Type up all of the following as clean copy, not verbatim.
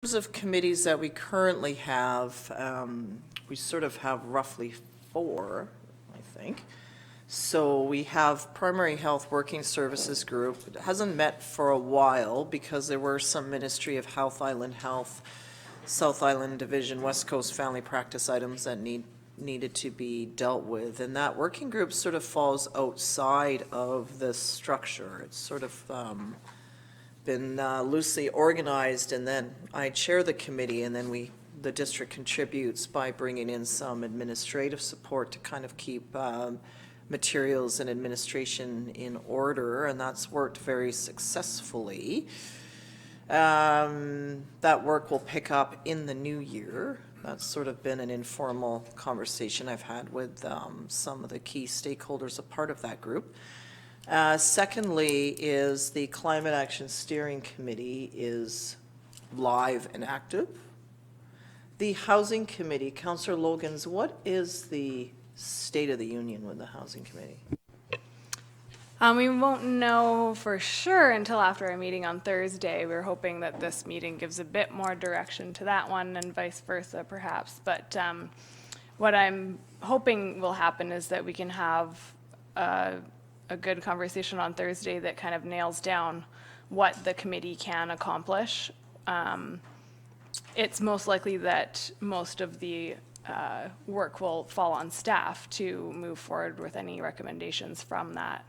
terms of committees that we currently have, we sort of have roughly 4, I think. So we have Primary Health Working Services Group. It hasn't met for a while because there were some Ministry of Health, Island Health, South Island Division, West Coast Family Practice items that needed to be dealt with. And that working group sort of falls outside of this structure. It's sort of been loosely organized, and then I chair the committee, and then the district contributes by bringing in some administrative support to kind of keep materials and administration in order, and that's worked very successfully. That work will pick up in the new year. That's sort of been an informal conversation I've had with some of the key stakeholders, a part of that group. Secondly is the Climate Action Steering Committee is live and active. The Housing Committee, Councillor Logans, what is the state of the union with the Housing Committee? We won't know for sure until after our meeting on Thursday. We're hoping that this meeting gives a bit more direction to that one and vice versa, perhaps. But what I'm hoping will happen is that we can have a good conversation on Thursday that kind of nails down what the committee can accomplish. It's most likely that most of the work will fall on staff to move forward with any recommendations from that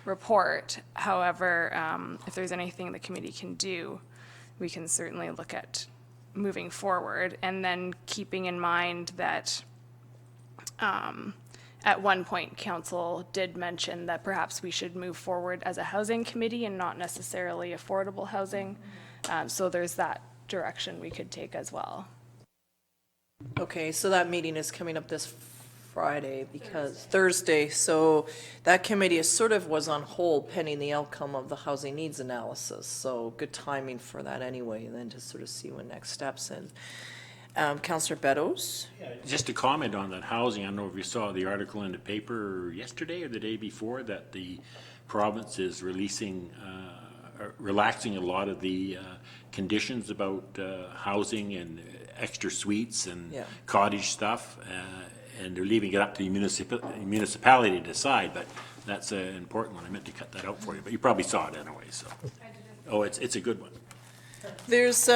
report. However, if there's anything the committee can do, we can certainly look at moving forward, and then keeping in mind that at one point council did mention that perhaps we should move forward as a housing committee and not necessarily affordable housing. So there's that direction we could take as well. Okay, so that meeting is coming up this Friday because Thursday. So that committee is sort of was on hold pending the outcome of the housing needs analysis. So good timing for that anyway, and then to sort of see what next steps in. Councillor Beddoes? Yeah, just to comment on that housing, I don't know if you saw the article in the paper yesterday or the day before that the province is relaxing a lot of the conditions about housing and extra suites and cottage stuff, and they're leaving it up to the municipality to decide, but that's an important one. I meant to cut that out for you, but you probably saw it anyway, so. Oh, it's a good one. There's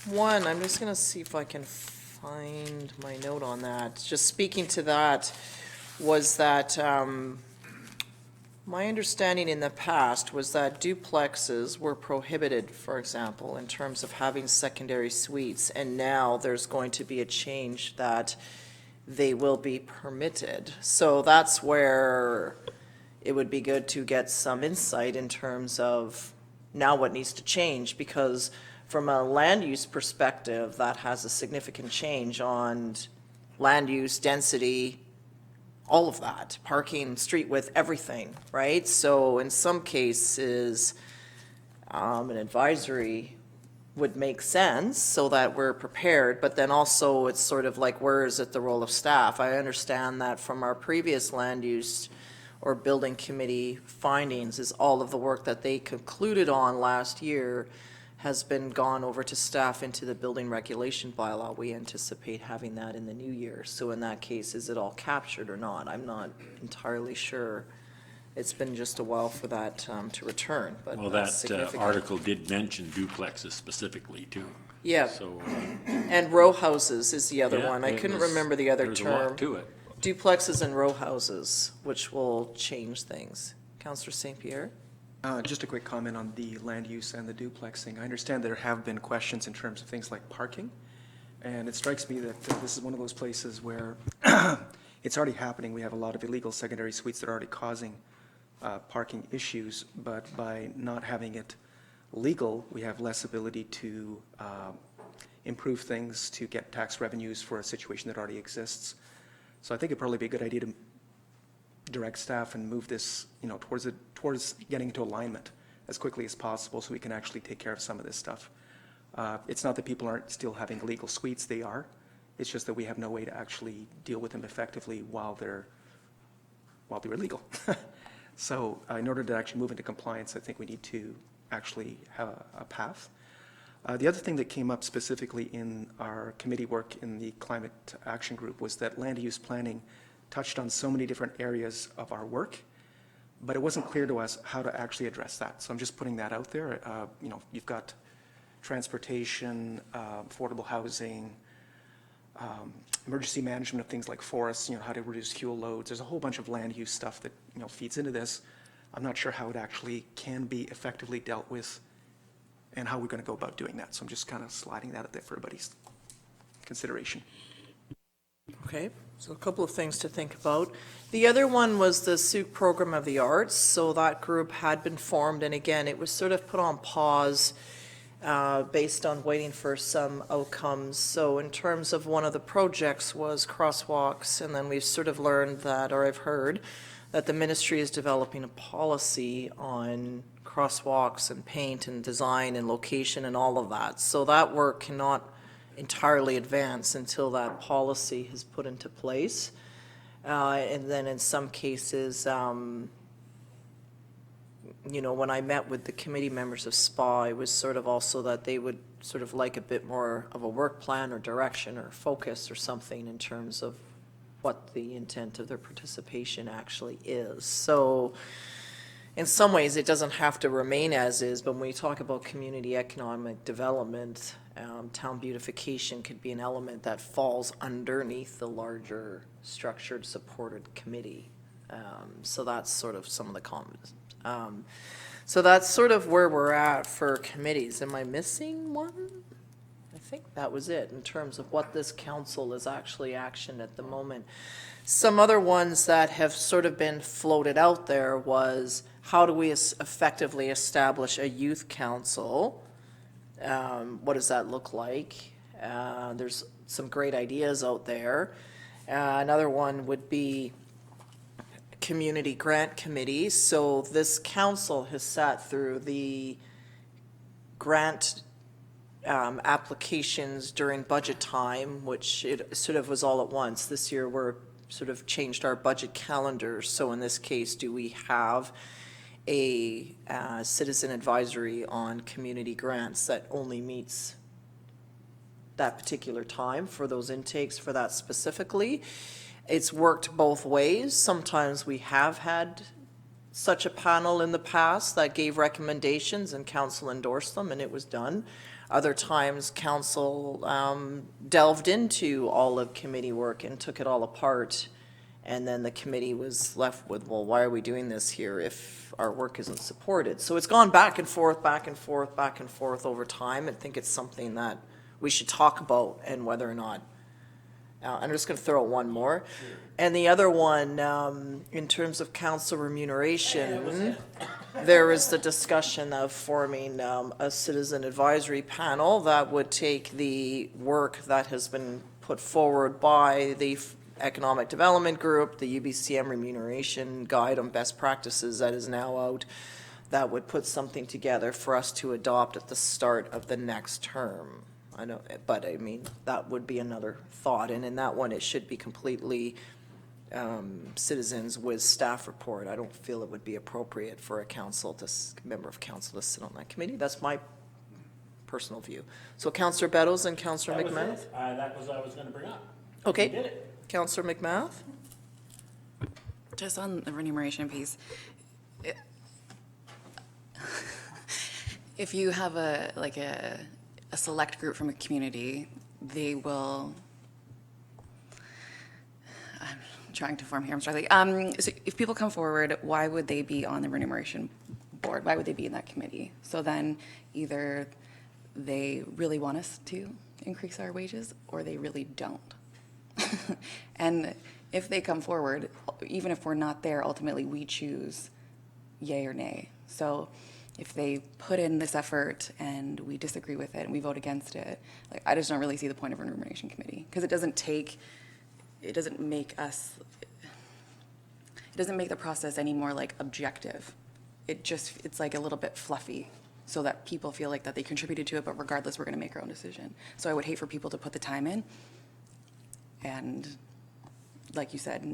one, I'm just gonna see if I can find my note on that. Just speaking to that was that my understanding in the past was that duplexes were prohibited, for example, in terms of having secondary suites, and now there's going to be a change that they will be permitted. So that's where it would be good to get some insight in terms of now what needs to change, because from a land use perspective, that has a significant change on land use, density, all of that, parking, street width, everything, right? So in some cases, an advisory would make sense so that we're prepared, but then also it's sort of like, where is it the role of staff? I understand that from our previous land use or building committee findings is all of the work that they concluded on last year has been gone over to staff into the building regulation bylaw. We anticipate having that in the new year. So in that case, is it all captured or not? I'm not entirely sure. It's been just a while for that to return, but well, that article did mention duplexes specifically too. Yeah. So, and row houses is the other yeah, one. I couldn't remember the other term. There's a lot to it. Duplexes and row houses, which will change things. Councillor St. Pierre? Just a quick comment on the land use and the duplexing. I understand there have been questions in terms of things like parking, and it strikes me that this is one of those places where it's already happening. We have a lot of illegal secondary suites that are already causing parking issues, but by not having it legal, we have less ability to improve things, to get tax revenues for a situation that already exists. So I think it'd probably be a good idea to direct staff and move this, towards getting into alignment as quickly as possible so we can actually take care of some of this stuff. It's not that people aren't still having illegal suites, they are. It's just that we have no way to actually deal with them effectively while they're illegal. So in order to actually move into compliance, I think we need to actually have a path. The other thing that came up specifically in our committee work in the Climate Action Group was that land use planning touched on so many different areas of our work, but it wasn't clear to us how to actually address that. So I'm just putting that out there. You know, you've got transportation, affordable housing, emergency management of things like forests, you know, how to reduce fuel loads. There's a whole bunch of land use stuff that, you know, feeds into this. I'm not sure how it actually can be effectively dealt with and how we're going to go about doing that. So I'm just kind of sliding that out there for everybody's consideration. Okay, so a couple of things to think about. The other one was the SUC Program of the Arts. So that group had been formed, and again, it was sort of put on pause based on waiting for some outcomes. So in terms of one of the projects was crosswalks, and then we've sort of learned that, or I've heard, that the ministry is developing a policy on crosswalks and paint and design and location and all of that. So that work cannot entirely advance until that policy is put into place. And then in some cases, you know, when I met with the committee members of SPA, it was sort of also that they would sort of like a bit more of a work plan or direction or focus or something in terms of what the intent of their participation actually is. So in some ways, it doesn't have to remain as is, but when we talk about community economic development, town beautification could be an element that falls underneath the larger structured supported committee. So that's sort of some of the comments. So that's sort of where we're at for committees. Am I missing one? I think that was it in terms of what this council is actually actioned at the moment. Some other ones that have sort of been floated out there was, how do we effectively establish a youth council? What does that look like? There's some great ideas out there. Another one would be community grant committee. So this council has sat through the grant applications during budget time, which it sort of was all at once. This year we're sort of changed our budget calendar. So in this case, do we have a citizen advisory on community grants that only meets that particular time for those intakes for that specifically? It's worked both ways. Sometimes we have had such a panel in the past that gave recommendations and council endorsed them and it was done. Other times council delved into all of committee work and took it all apart, and then the committee was left with, well, why are we doing this here if our work isn't supported? So it's gone back and forth, back and forth, back and forth over time. I think it's something that we should talk about, and whether or not. I'm just going to throw out one more. And the other one, in terms of council remuneration, there is the discussion of forming a citizen advisory panel that would take the work that has been put forward by the Economic Development Group, the UBCM remuneration guide on best practices that is now out, that would put something together for us to adopt at the start of the next term. I know, but I mean, that would be another thought, and in that one, it should be completely citizens with staff report. I don't feel it would be appropriate for a member of council to sit on that committee. That's my personal view. So Councillor Bettles and Councillor McMath? That was what I was going to bring up. Okay. You did it. Councillor McMath? Just on the remuneration piece, if you have a select group from a community, they will, I'm trying to form here, I'm struggling. So if people come forward, why would they be on the remuneration board? Why would they be in that committee? So then either they really want us to increase our wages or they really don't. And if they come forward, even if we're not there, ultimately we choose yay or nay. So if they put in this effort and we disagree with it and we vote against it, like, I just don't really see the point of a remuneration committee, because it doesn't make the process any more like objective. It's like a little bit fluffy so that people feel like that they contributed to it, but regardless, we're going to make our own decision. So I would hate for people to put the time in and, like you said,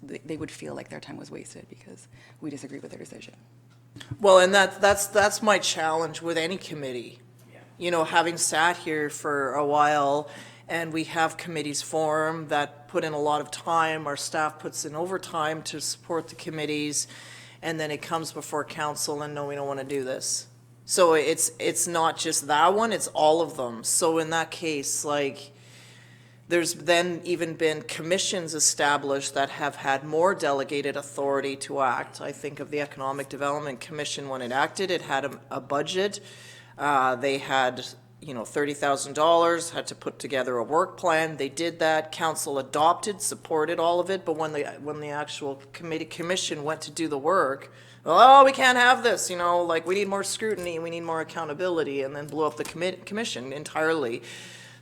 they would feel like their time was wasted because we disagree with their decision. Well, and that's my challenge with any committee. You know, having sat here for a while, and we have committees form that put in a lot of time, our staff puts in overtime to support the committees, and then it comes before council and no, we don't want to do this. So it's not just that one, it's all of them. So in that case, like, there's then even been commissions established that have had more delegated authority to act. I think of the Economic Development Commission when it acted, it had a budget. They had, you know, $30,000, had to put together a work plan. They did that. Council adopted, supported all of it. But when the actual commission went to do the work, oh, we can't have this, you know, like, we need more scrutiny, we need more accountability, and then blew up the commission entirely.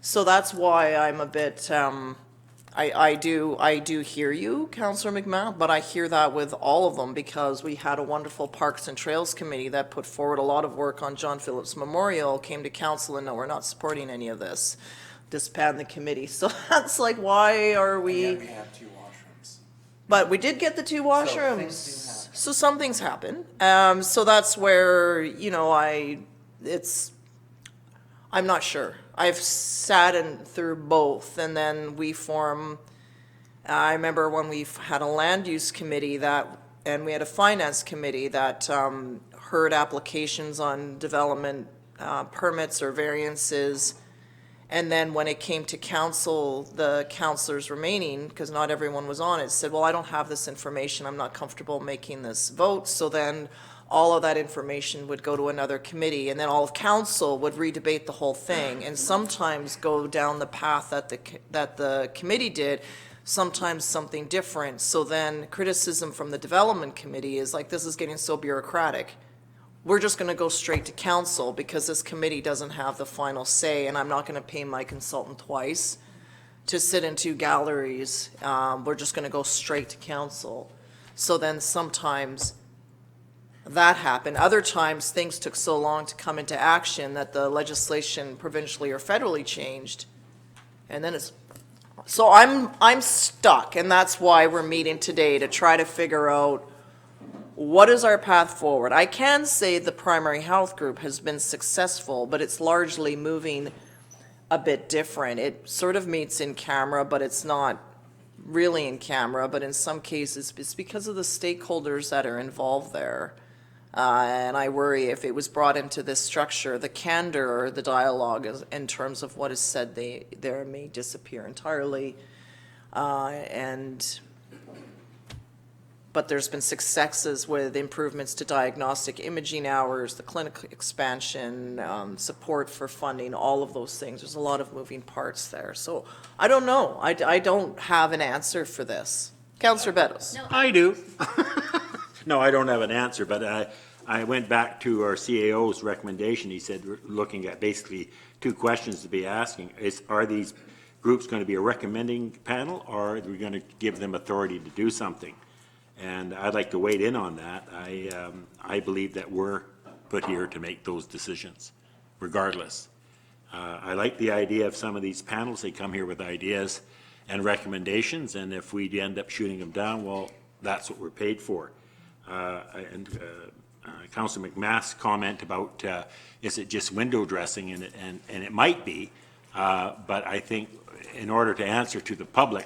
So that's why I'm a bit, I do hear you, Councillor McMahon, but I hear that with all of them, because we had a wonderful Parks and Trails Committee that put forward a lot of work on John Phillips Memorial, came to council, and no, we're not supporting any of this. Disband the committee. So that's like, why are we? And yet we have 2 washrooms. But we did get the 2 washrooms. So things do happen. So some things happen. So that's where, you know, I'm not sure. I've sat through both, and then we form, I remember when we had a land use committee and we had a finance committee that heard applications on development permits or variances. And then when it came to council, the councillors remaining, because not everyone was on it, said, well, I don't have this information, I'm not comfortable making this vote. So then all of that information would go to another committee, and then all of council would redebate the whole thing, and sometimes go down the path that the committee did, sometimes something different. So then criticism from the development committee is like, this is getting so bureaucratic. We're just going to go straight to council because this committee doesn't have the final say, and I'm not going to pay my consultant twice to sit in 2 galleries. We're just going to go straight to council. So then sometimes that happened. Other times, things took so long to come into action that the legislation provincially or federally changed, and then it's, so I'm stuck, and that's why we're meeting today, to try to figure out what is our path forward. I can say the primary health group has been successful, but it's largely moving a bit different. It sort of meets in camera, but it's not really in camera, but in some cases it's because of the stakeholders that are involved there. And I worry if it was brought into this structure, the candor or the dialogue in terms of what is said there may disappear entirely. But there's been successes with improvements to diagnostic imaging hours, the clinic expansion, support for funding, all of those things. There's a lot of moving parts there. So I don't know. I don't have an answer for this. Councillor Beddoes. No, I do. No, I don't have an answer, but I went back to our CAO's recommendation. He said, we're looking at basically 2 questions to be asking. Are these groups going to be a recommending panel, or are we going to give them authority to do something? And I'd like to wade in on that. I believe that we're put here to make those decisions, regardless. I like the idea of some of these panels. They come here with ideas and recommendations, and if we end up shooting them down, well, that's what we're paid for. Councillor McMath's comment about is it just window dressing, and it might be, but I think in order to answer to the public,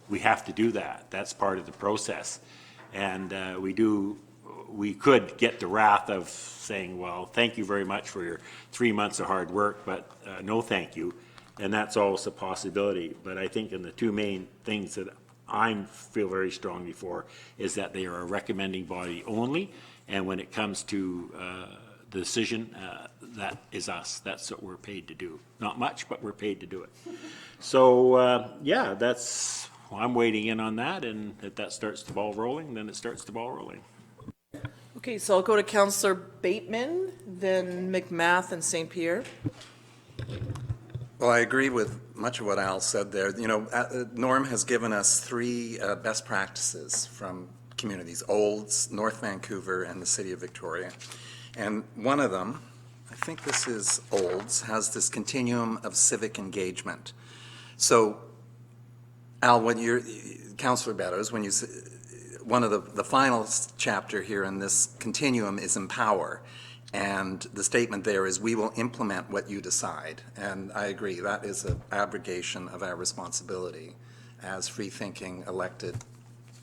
we have to do that. That's part of the process. And we could get the wrath of saying, well, thank you very much for your 3 months of hard work, but no thank you. And that's always a possibility. But I think in the 2 main things that I feel very strongly for is that they are a recommending body only. And when it comes to the decision, that is us. That's what we're paid to do. Not much, but we're paid to do it. So, yeah, that's, I'm waiting in on that, and if that starts the ball rolling, then it starts the ball rolling. Okay, so I'll go to Councillor Bateman, then McMath and St. Pierre. Well, I agree with much of what Al said there. You know, Norm has given us 3 best practices from communities, Olds, North Vancouver, and the City of Victoria. And one of them, I think this is Olds, has this continuum of civic engagement. So, Al, when you're, Councillor Beddoes, when you, one of the final chapter here in this continuum is empower. And the statement there is, we will implement what you decide. And I agree, that is an abrogation of our responsibility as free-thinking elected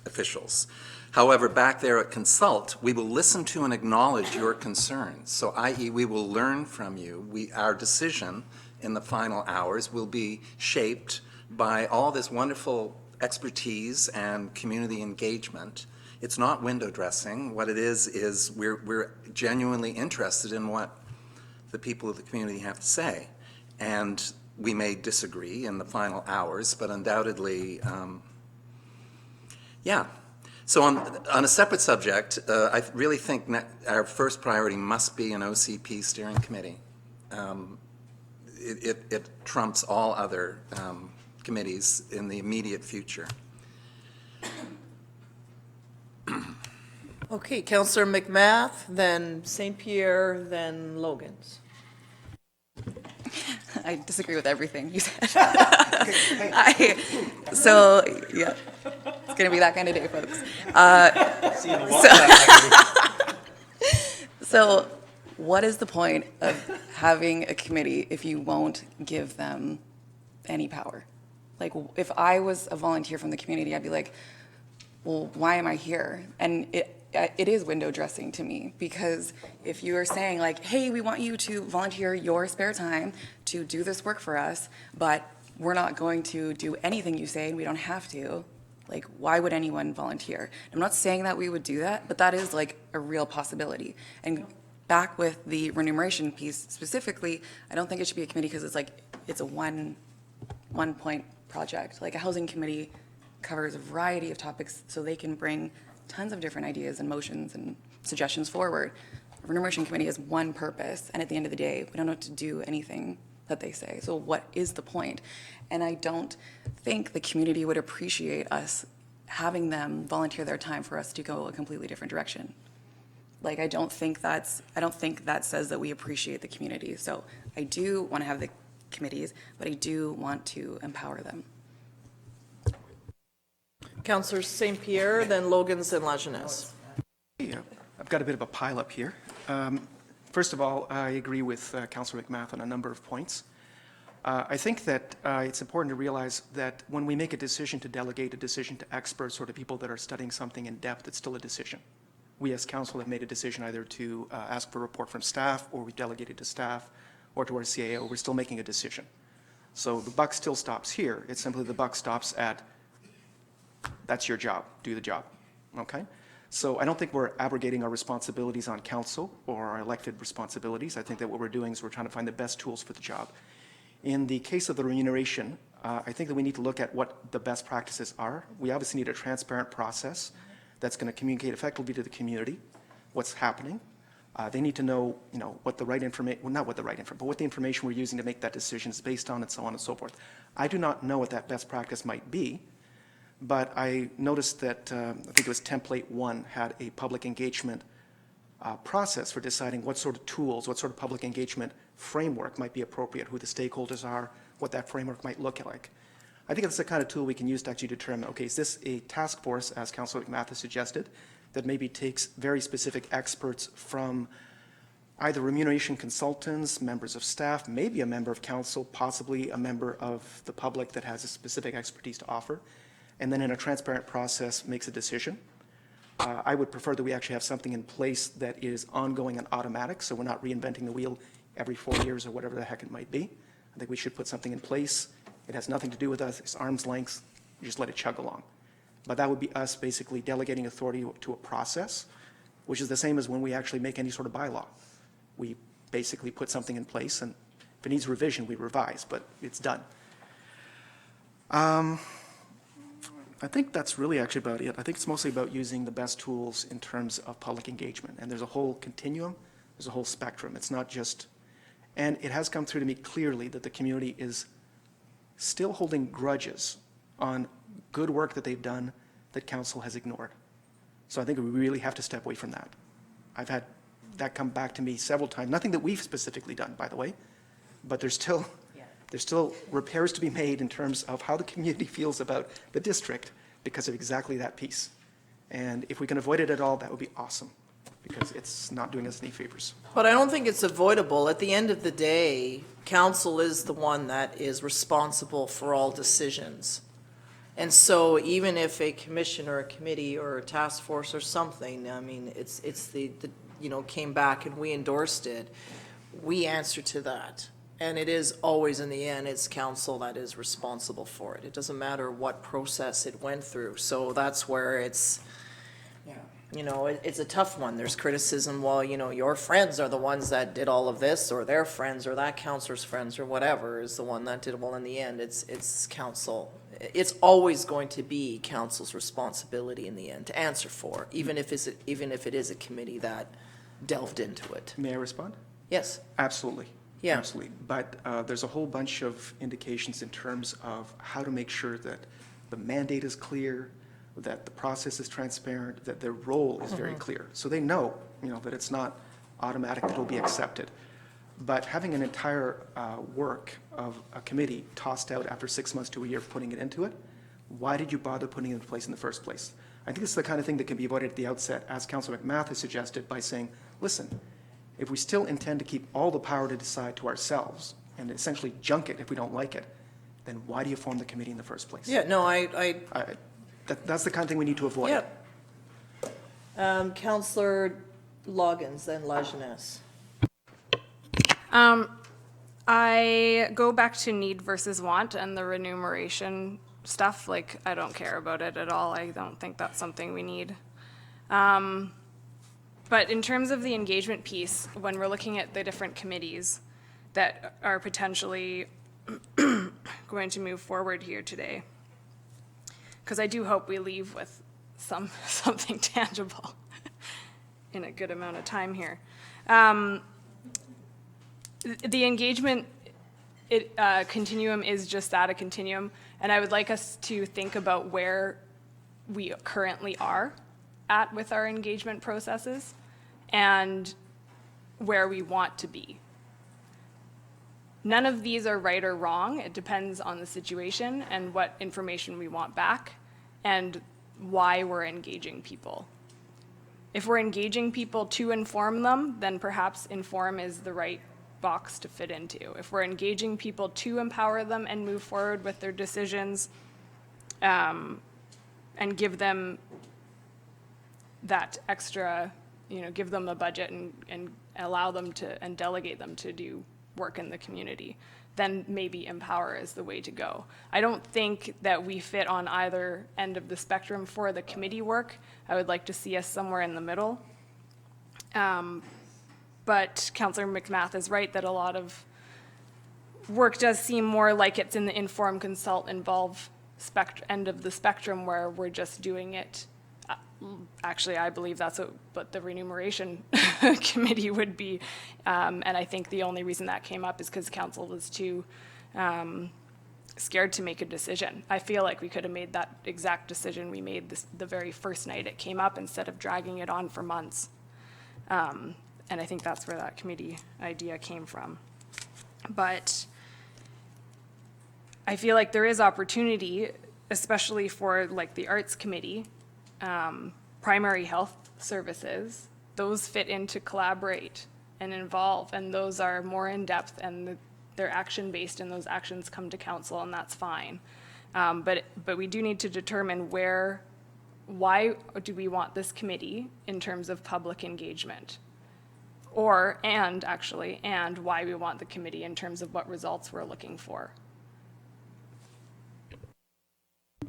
officials. However, back there at Consult, we will listen to and acknowledge your concerns. So i.e., we will learn from you. Our decision in the final hours will be shaped by all this wonderful expertise and community engagement. It's not window dressing. What it is we're genuinely interested in what the people of the community have to say. And we may disagree in the final hours, but undoubtedly, yeah. So on a separate subject, I really think our first priority must be an OCP steering committee. It trumps all other committees in the immediate future. Okay, Councillor McMath, then St. Pierre, then Logan's. I disagree with everything you said. So, yeah, it's going to be that kind of day, folks. So what is the point of having a committee if you won't give them any power? Like, if I was a volunteer from the community, I'd be like, well, why am I here? And it is window dressing to me, because if you are saying like, hey, we want you to volunteer your spare time to do this work for us, but we're not going to do anything you say and we don't have to, like, why would anyone volunteer? I'm not saying that we would do that, but that is like a real possibility. And back with the remuneration piece specifically, I don't think it should be a committee because it's a one point project. Like, a housing committee covers a variety of topics, so they can bring tons of different ideas and motions and suggestions forward. A remuneration committee has one purpose, and at the end of the day, we don't have to do anything that they say. So what is the point? And I don't think the community would appreciate us having them volunteer their time for us to go a completely different direction. Like, I don't think that says that we appreciate the community. So I do want to have the committees, but I do want to empower them. Councillor St. Pierre, then Logan's, then La Jeunesse. Yeah, I've got a bit of a pile-up here. First of all, I agree with Councillor McMath on a number of points. I think that it's important to realize that when we make a decision to delegate a decision to experts or to people that are studying something in depth, it's still a decision. We as council have made a decision either to ask for a report from staff, or we delegated to staff, or to our CAO. We're still making a decision. So the buck still stops here. It's simply the buck stops at, that's your job, do the job, okay? So I don't think we're abrogating our responsibilities on council or our elected responsibilities. I think that what we're doing is we're trying to find the best tools for the job. In the case of the remuneration, I think that we need to look at what the best practices are. We obviously need a transparent process that's going to communicate effectively to the community what's happening. They need to know, what the right information, well, not what the right information, but what the information we're using to make that decision is based on, and so on and so forth. I do not know what that best practice might be, but I noticed that, I think it was template 1 had a public engagement process for deciding what sort of tools, what sort of public engagement framework might be appropriate, who the stakeholders are, what that framework might look like. I think that's the kind of tool we can use to actually determine, okay, is this a task force, as Councillor McMath has suggested, that maybe takes very specific experts from either remuneration consultants, members of staff, maybe a member of council, possibly a member of the public that has a specific expertise to offer, and then in a transparent process makes a decision. I would prefer that we actually have something in place that is ongoing and automatic, so we're not reinventing the wheel every 4 years or whatever the heck it might be. I think we should put something in place. It has nothing to do with us. It's arm's length. You just let it chug along. But that would be us basically delegating authority to a process, which is the same as when we actually make any sort of bylaw. We basically put something in place, and if it needs revision, we revise, but it's done. I think that's really actually about it. I think it's mostly about using the best tools in terms of public engagement. And there's a whole continuum, there's a whole spectrum. It's not just, and it has come through to me clearly that the community is still holding grudges on good work that they've done that council has ignored. So I think we really have to step away from that. I've had that come back to me several times. Nothing that we've specifically done, by the way, but there's still repairs to be made in terms of how the community feels about the district because of exactly that piece. And if we can avoid it at all, that would be awesome. because it's not doing us any favors. But I don't think it's avoidable. At the end of the day, council is the one that is responsible for all decisions. And so even if a commission or a committee or a task force or something, I mean, it's the, came back and we endorsed it, we answer to that. And it is always, in the end, it's council that is responsible for it. It doesn't matter what process it went through. So that's where it's, it's a tough one. There's criticism, well, your friends are the ones that did all of this, or their friends, or that counselor's friends, or whatever is the one that did. Well, in the end, it's council. It's always going to be council's responsibility in the end to answer for, even if it is a committee that delved into it. May I respond? Yes. Absolutely. Yeah. Absolutely. But there's a whole bunch of indications in terms of how to make sure that the mandate is clear, that the process is transparent, that their role is very clear. So they know, that it's not automatic that it'll be accepted. But having an entire work of a committee tossed out after 6 months to a year of putting it into it, why did you bother putting it in place in the first place? I think it's the kind of thing that can be avoided at the outset, as Councilor McMath has suggested, by saying, listen, if we still intend to keep all the power to decide to ourselves and essentially junk it if we don't like it, then why do you form the committee in the first place? Yeah, no, That's the kind of thing we need to avoid. yeah. Councillor Loggins, then La Jeunesse. I go back to need versus want and the remuneration stuff. Like, I don't care about it at all. I don't think that's something we need. But in terms of the engagement piece, when we're looking at the different committees that are potentially going to move forward here today, because I do hope we leave with something tangible in a good amount of time here. The engagement continuum is just that, a continuum, and I would like us to think about where we currently are at with our engagement processes and where we want to be. None of these are right or wrong. It depends on the situation and what information we want back and why we're engaging people. If we're engaging people to inform them, then perhaps inform is the right box to fit into. If we're engaging people to empower them and move forward with their decisions, and give them that extra, give them a budget and allow them to, and delegate them to do work in the community, then maybe empower is the way to go. I don't think that we fit on either end of the spectrum for the committee work. I would like to see us somewhere in the middle. But Councillor McMath is right that a lot of work does seem more like it's in the inform, consult, involve end of the spectrum where we're just doing it. Actually, I believe that's what the remuneration committee would be. And I think the only reason that came up is because council was too scared to make a decision. I feel like we could have made that exact decision we made the very first night it came up instead of dragging it on for months. And I think that's where that committee idea came from. But I feel like there is opportunity, especially for like the arts committee, primary health services. Those fit into collaborate and involve, and those are more in depth and they're action based, and those actions come to council, and that's fine. But we do need to determine why do we want this committee in terms of public engagement? And why we want the committee in terms of what results we're looking for.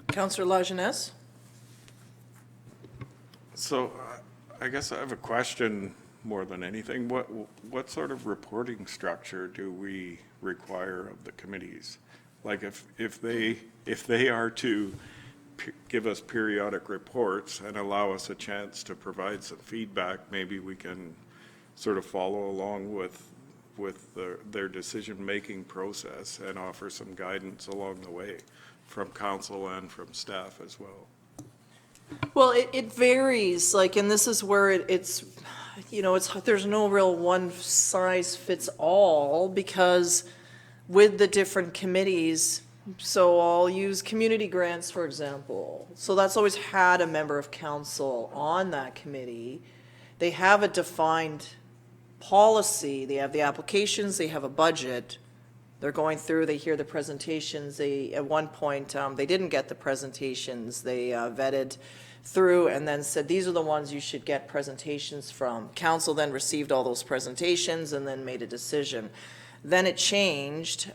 Councillor La Jeunesse? So I guess I have a question more than anything. What sort of reporting structure do we require of the committees? Like if they are to give us periodic reports and allow us a chance to provide some feedback, maybe we can sort of follow along with their decision-making process and offer some guidance along the way from council and from staff as well. Well, it varies, and this is where there's no real one size fits all, because with the different committees, so I'll use community grants, for example. So that's always had a member of council on that committee. they have a defined policy, they have the applications, they have a budget. They're going through, they hear the presentations, at one point, they didn't get the presentations, they vetted through and then said, these are the ones you should get presentations from. Council then received all those presentations and then made a decision. Then it changed,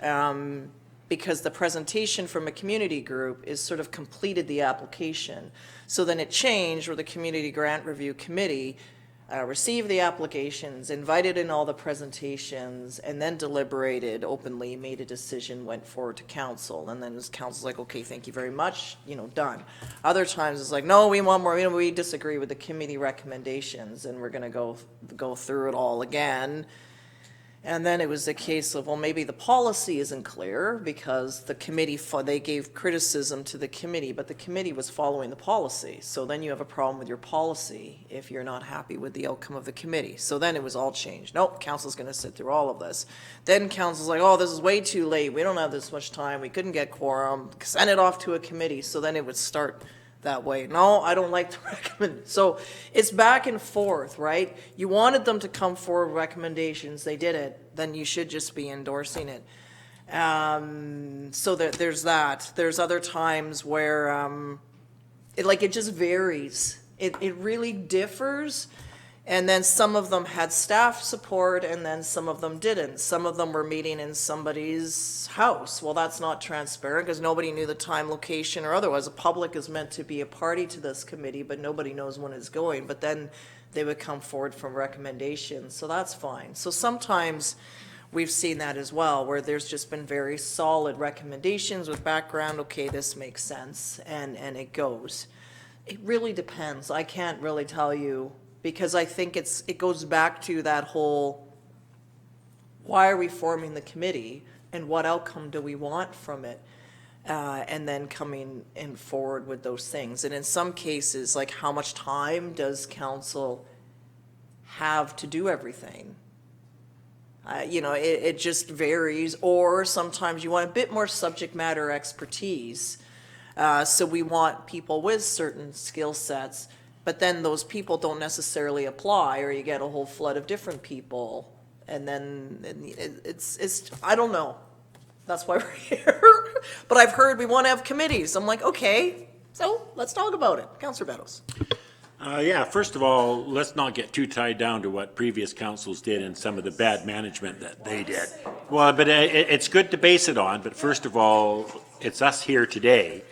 because the presentation from a community group is sort of completed the application. So then it changed where the Community Grant Review Committee received the applications, invited in all the presentations, and then deliberated openly, made a decision, went forward to council. And then council's like, okay, thank you very much, done. Other times it's like, no, we want more, we disagree with the committee recommendations and we're gonna go through it all again. And then it was a case of, well, maybe the policy isn't clear because the committee, they gave criticism to the committee, but the committee was following the policy. So then you have a problem with your policy if you're not happy with the outcome of the committee. So then it was all changed. Nope, council's gonna sit through all of this. Then council's like, oh, this is way too late. We don't have this much time. We couldn't get quorum. Send it off to a committee. So then it would start that way. No, I don't like to recommend. So it's back and forth, right? You wanted them to come forward with recommendations. They did it. Then you should just be endorsing it. So there's that. There's other times where it just varies. It really differs. And then some of them had staff support and then some of them didn't. Some of them were meeting in somebody's house. Well, that's not transparent because nobody knew the time, location, or otherwise. The public is meant to be a party to this committee, but nobody knows when it's going. But then they would come forward from recommendations, so that's fine. So sometimes we've seen that as well, where there's just been very solid recommendations with background, okay, this makes sense, and it goes. It really depends. I can't really tell you, because I think it goes back to that whole, why are we forming the committee and what outcome do we want from it? And then coming in forward with those things. And in some cases, like how much time does council have to do everything? It just varies. Or sometimes you want a bit more subject matter expertise. So we want people with certain skill sets, but then those people don't necessarily apply, or you get a whole flood of different people. And then it's I don't know. That's why we're here. But I've heard we want to have committees. I'm like, okay, so let's talk about it. Councillor Beddoes. Yeah, first of all, let's not get too tied down to what previous councils did and some of the bad management that they did. Well, but it's good to base it on, but first of all, it's us here today,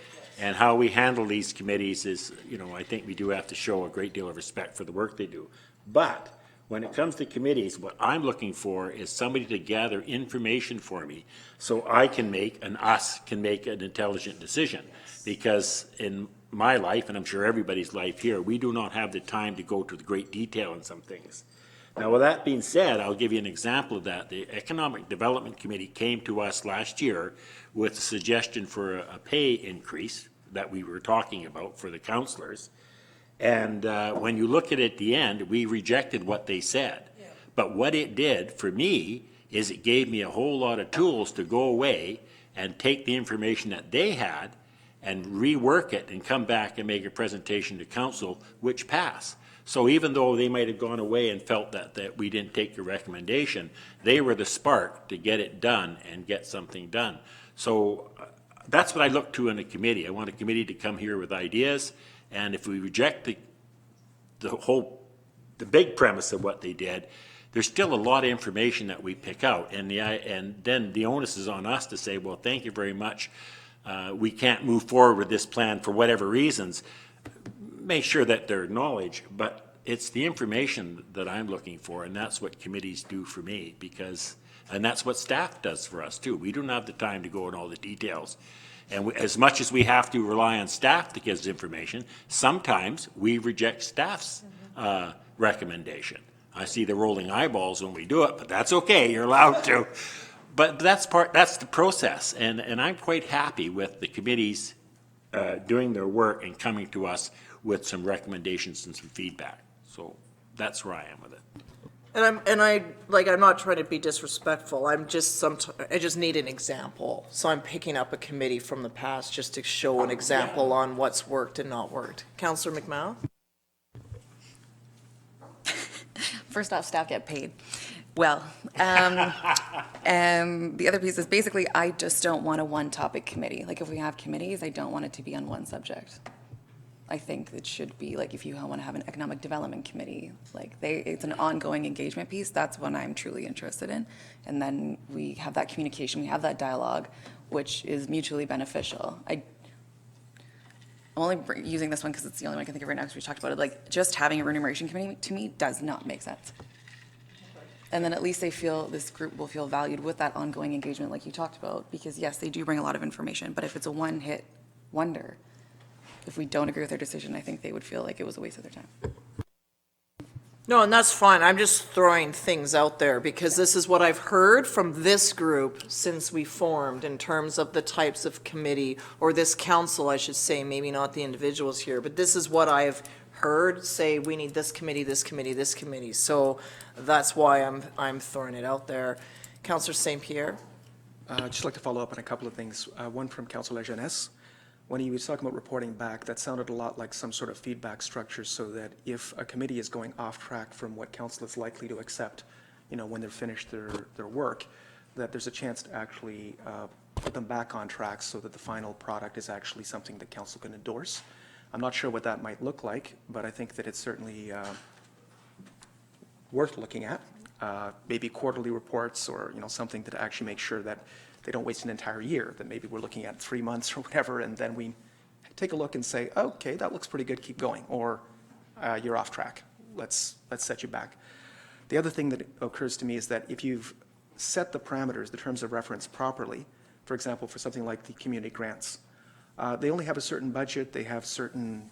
and how we handle these committees is, I think we do have to show a great deal of respect for the work they do. But when it comes to committees, what I'm looking for is somebody to gather information for me so I can make, and us can make an intelligent decision. Because in my life, and I'm sure everybody's life here, we do not have the time to go to the great detail in some things. Now, with that being said, I'll give you an example of that. The Economic Development Committee came to us last year with a suggestion for a pay increase that we were talking about for the councillors. And when you look at it at the end, we rejected what they said. Yeah. But what it did for me is it gave me a whole lot of tools to go away and take the information that they had and rework it and come back and make a presentation to council, which passed. So even though they might have gone away and felt that we didn't take your recommendation, they were the spark to get it done and get something done. So that's what I look to in a committee. I want a committee to come here with ideas. And if we reject the big premise of what they did, there's still a lot of information that we pick out. And then the onus is on us to say, well, thank you very much. We can't move forward with this plan for whatever reasons. Make sure that they're acknowledged, but it's the information that I'm looking for, and that's what committees do for me, and that's what staff does for us too. We don't have the time to go in all the details. And as much as we have to rely on staff to give us information, sometimes we reject staff's recommendation. I see the rolling eyeballs when we do it, but that's okay, you're allowed to. But that's the process, and I'm quite happy with the committees doing their work and coming to us with some recommendations and some feedback. So that's where I am with it. I'm not trying to be disrespectful. I just need an example. So I'm picking up a committee from the past just to show an example on what's worked and not worked. Councillor McMahon? First off, staff get paid well. And the other piece is basically, I just don't want a one-topic committee. Like, if we have committees, I don't want it to be on one subject. I think it should be, like, if you want to have an economic development committee, like, it's an ongoing engagement piece. That's what I'm truly interested in. And then we have that communication, we have that dialogue, which is mutually beneficial. I'm only using this one because it's the only one I can think of right now because we talked about it. Like, just having a remuneration committee, to me, does not make sense. And then at least this group will feel valued with that ongoing engagement like you talked about, because yes, they do bring a lot of information, but if it's a one-hit wonder, if we don't agree with their decision, I think they would feel like it was a waste of their time. No, and that's fine. I'm just throwing things out there because this is what I've heard from this group since we formed in terms of the types of committee, or this council, I should say, maybe not the individuals here, but this is what I've heard say, we need this committee, this committee, this committee. So that's why I'm throwing it out there. Councillor St. Pierre? I'd just like to follow up on a couple of things. One from Councillor Jeunesse. When he was talking about reporting back, that sounded a lot like some sort of feedback structure, so that if a committee is going off track from what council is likely to accept, when they're finished their work, that there's a chance to actually put them back on track so that the final product is actually something that council can endorse. I'm not sure what that might look like, but I think that it's certainly worth looking at. Maybe quarterly reports, or something to actually make sure that they don't waste an entire year, that maybe we're looking at 3 months or whatever, and then we take a look and say, okay, that looks pretty good, keep going, or you're off track, let's set you back. The other thing that occurs to me is that if you've set the parameters, the terms of reference properly, for example, for something like the community grants, they only have a certain budget, they have certain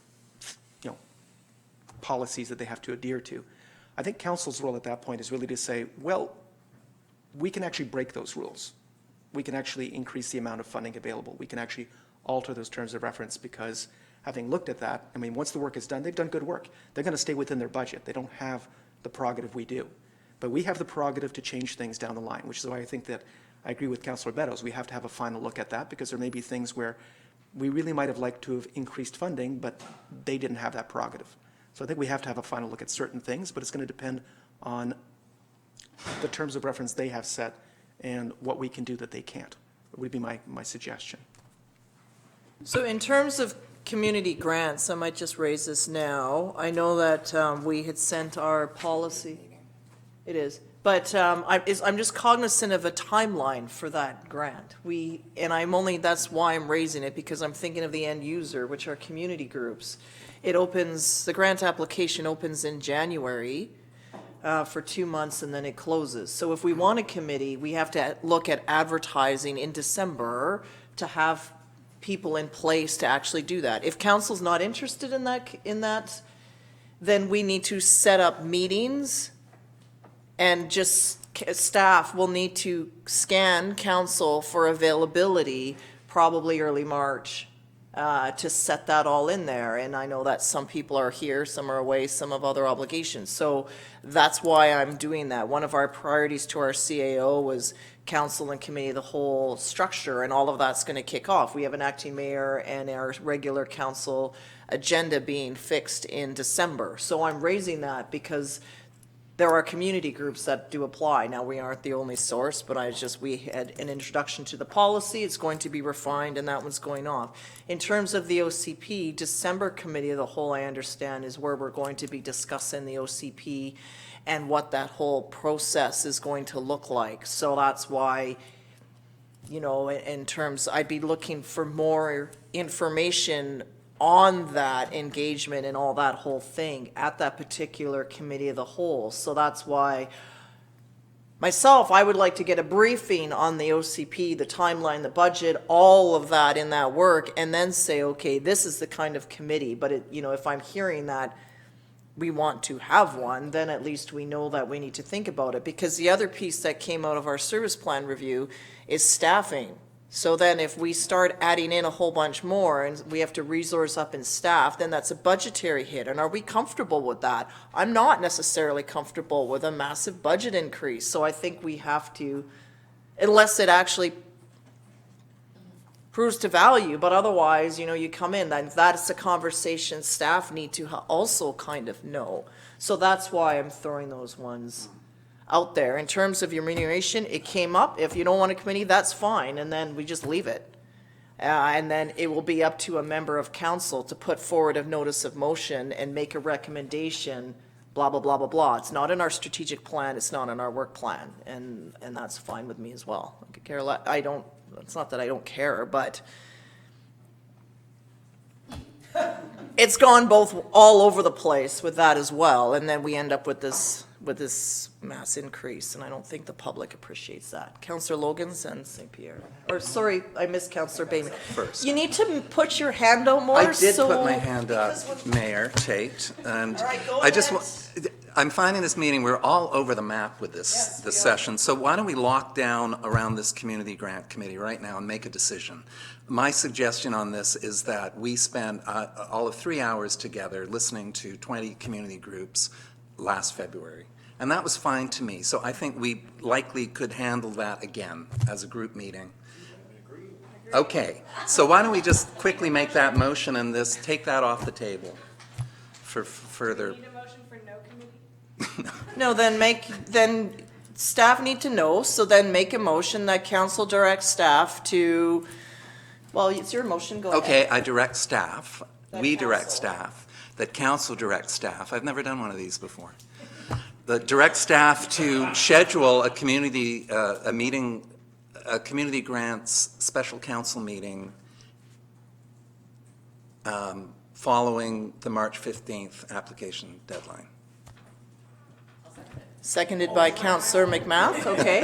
policies that they have to adhere to. I think council's role at that point is really to say, well, we can actually break those rules. We can actually increase the amount of funding available. We can actually alter those terms of reference, because having looked at that, once the work is done, they've done good work. They're going to stay within their budget. They don't have the prerogative we do. But we have the prerogative to change things down the line, which is why I think that I agree with Councillor Beddoes. We have to have a final look at that, because there may be things where we really might have liked to have increased funding, but they didn't have that prerogative. So I think we have to have a final look at certain things, but it's going to depend on the terms of reference they have set and what we can do that they can't. It would be my suggestion. So in terms of community grants, I might just raise this now. I know that we had sent our policy. It is. But I'm just cognizant of a timeline for that grant. That's why I'm raising it, because I'm thinking of the end user, which are community groups. The grant application opens in January for 2 months, and then it closes. So if we want a committee, we have to look at advertising in December to have people in place to actually do that. If council's not interested in that, then we need to set up meetings, and just staff will need to scan council for availability, probably early March, to set that all in there. And I know that some people are here, some are away, some have other obligations. So that's why I'm doing that. One of our priorities to our CAO was council and committee of the whole structure, and all of that's going to kick off. We have an acting mayor and our regular council agenda being fixed in December. So I'm raising that because there are community groups that do apply. Now, we aren't the only source, but we had an introduction to the policy. It's going to be refined, and that one's going off. In terms of the OCP, December committee of the whole, I understand, is where we're going to be discussing the OCP and what that whole process is going to look like. So that's why, in terms, I'd be looking for more information on that engagement and all that whole thing at that particular committee of the whole. So that's why myself, I would like to get a briefing on the OCP, the timeline, the budget, all of that in that work, and then say, okay, this is the kind of committee. But if I'm hearing that we want to have one, then at least we know that we need to think about it. Because the other piece that came out of our service plan review is staffing. So then if we start adding in a whole bunch more and we have to resource up in staff, then that's a budgetary hit. And are we comfortable with that? I'm not necessarily comfortable with a massive budget increase. So I think we have to, unless it actually proves to value, but otherwise, you come in, that's a conversation staff need to also kind of know. So that's why I'm throwing those ones out there. In terms of your remuneration, it came up. If you don't want a committee, that's fine, and then we just leave it. And then it will be up to a member of council to put forward a notice of motion and make a recommendation, blah, blah, blah, blah, blah. It's not in our strategic plan, it's not in our work plan, and that's fine with me as well. It's not that I don't care, but it's gone all over the place with that as well, and then we end up with this mass increase, and I don't think the public appreciates that. Councillor Logans and St. Pierre. Or, sorry, I missed Councillor Bateman. First. You need to put your hand out more, I did so- put my hand up, because Mayor Tate, and All right, go I just, ahead. I'm finding this meeting, we're all over the map with this session. So why don't we lock down around this community grant committee right now and make a decision? My suggestion on this is that we spend all of 3 hours together listening to 20 community groups last February. And that was fine to me. So I think we likely could handle that again as a group meeting. Okay, so why don't we just quickly make that motion and take that off the table for further. Need a motion for no committee? No, then staff need to know, so then make a motion that council directs staff to, well, it's your motion, go ahead. Okay, I direct staff, That we direct council. staff, that council directs staff. I've never done one of these before. The direct staff to schedule a community, a meeting, a community grants special council meeting following the March 15th application deadline. Seconded by Councillor McMath, okay.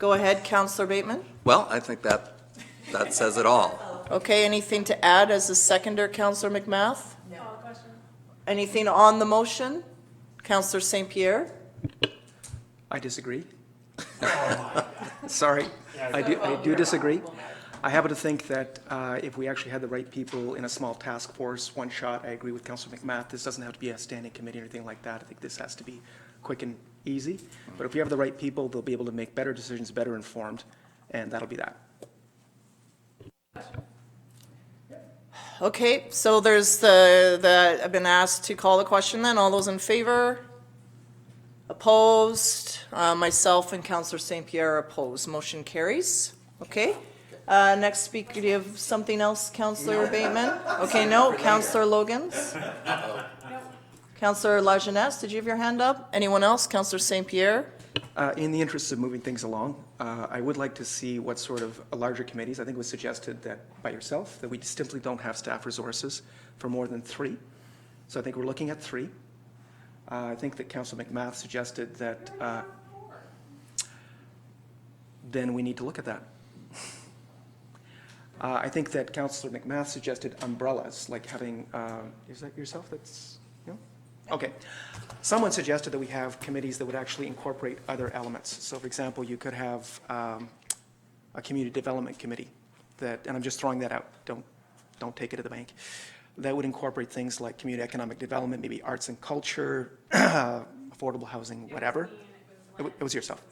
Go ahead, Councillor Bateman. Well, I think that says it all. Okay, anything to add as a seconder, Councillor McMath? No. Anything on the motion? Councillor St. Pierre? I disagree. Sorry, I do disagree. I happen to think that if we actually had the right people in a small task force, one shot, I agree with Councillor McMath, this doesn't have to be a standing committee or anything like that. I think this has to be quick and easy. But if we have the right people, they'll be able to make better decisions, better informed, and that'll be that. Okay, so there's I've been asked to call the question then. All those in favor? Opposed? Myself and Councillor St. Pierre are opposed. Motion carries. Okay. Next speaker, do you have something else, Councillor Bateman? Okay, no. Councillor Logans? Councillor Lajeunesse, did you have your hand up? Anyone else? Councillor St. Pierre? In the interest of moving things along, I would like to see what sort of larger committees. I think it was suggested that by yourself that we simply don't have staff resources for more than 3. So I think we're looking at 3. I think that Councillor McMath suggested that then we need to look at that. I think that Councillor McMath suggested umbrellas, like having, is that yourself that's, no? Okay. Someone suggested that we have committees that would actually incorporate other elements. So for example, you could have a community development committee that, and I'm just throwing that out, don't take it to the bank, that would incorporate things like community economic development, maybe arts and culture, affordable housing, whatever. It was yourself.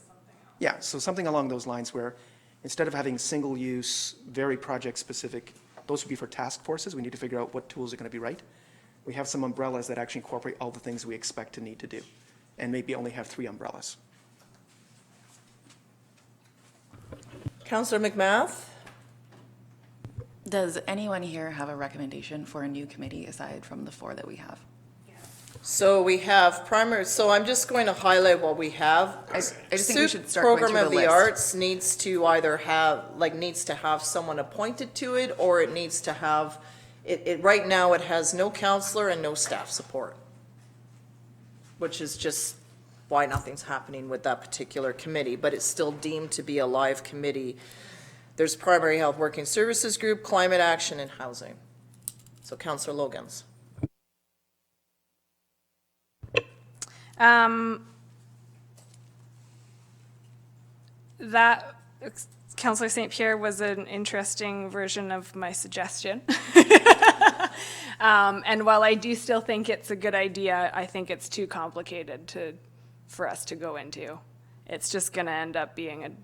Yeah, so something along those lines where instead of having single-use, very project-specific, those would be for task forces. We need to figure out what tools are going to be right. We have some umbrellas that actually incorporate all the things we expect to need to do, and maybe only have 3 umbrellas. Councillor McMath? Does anyone here have a recommendation for a new committee aside from the 4 that we have? So we have primary, so I'm just going to highlight what we have. I just think we should start going Program through of the the list. Arts needs to either have, needs to have someone appointed to it, or it needs to have, right now it has no counselor and no staff support, which is just why nothing's happening with that particular committee, but it's still deemed to be a live committee. There's Primary Health Working Services Group, Climate Action, and Housing. So Councillor Logans. That Councillor St. Pierre was an interesting version of my suggestion. And while I do still think it's a good idea, I think it's too complicated for us to go into. It's just going to end up being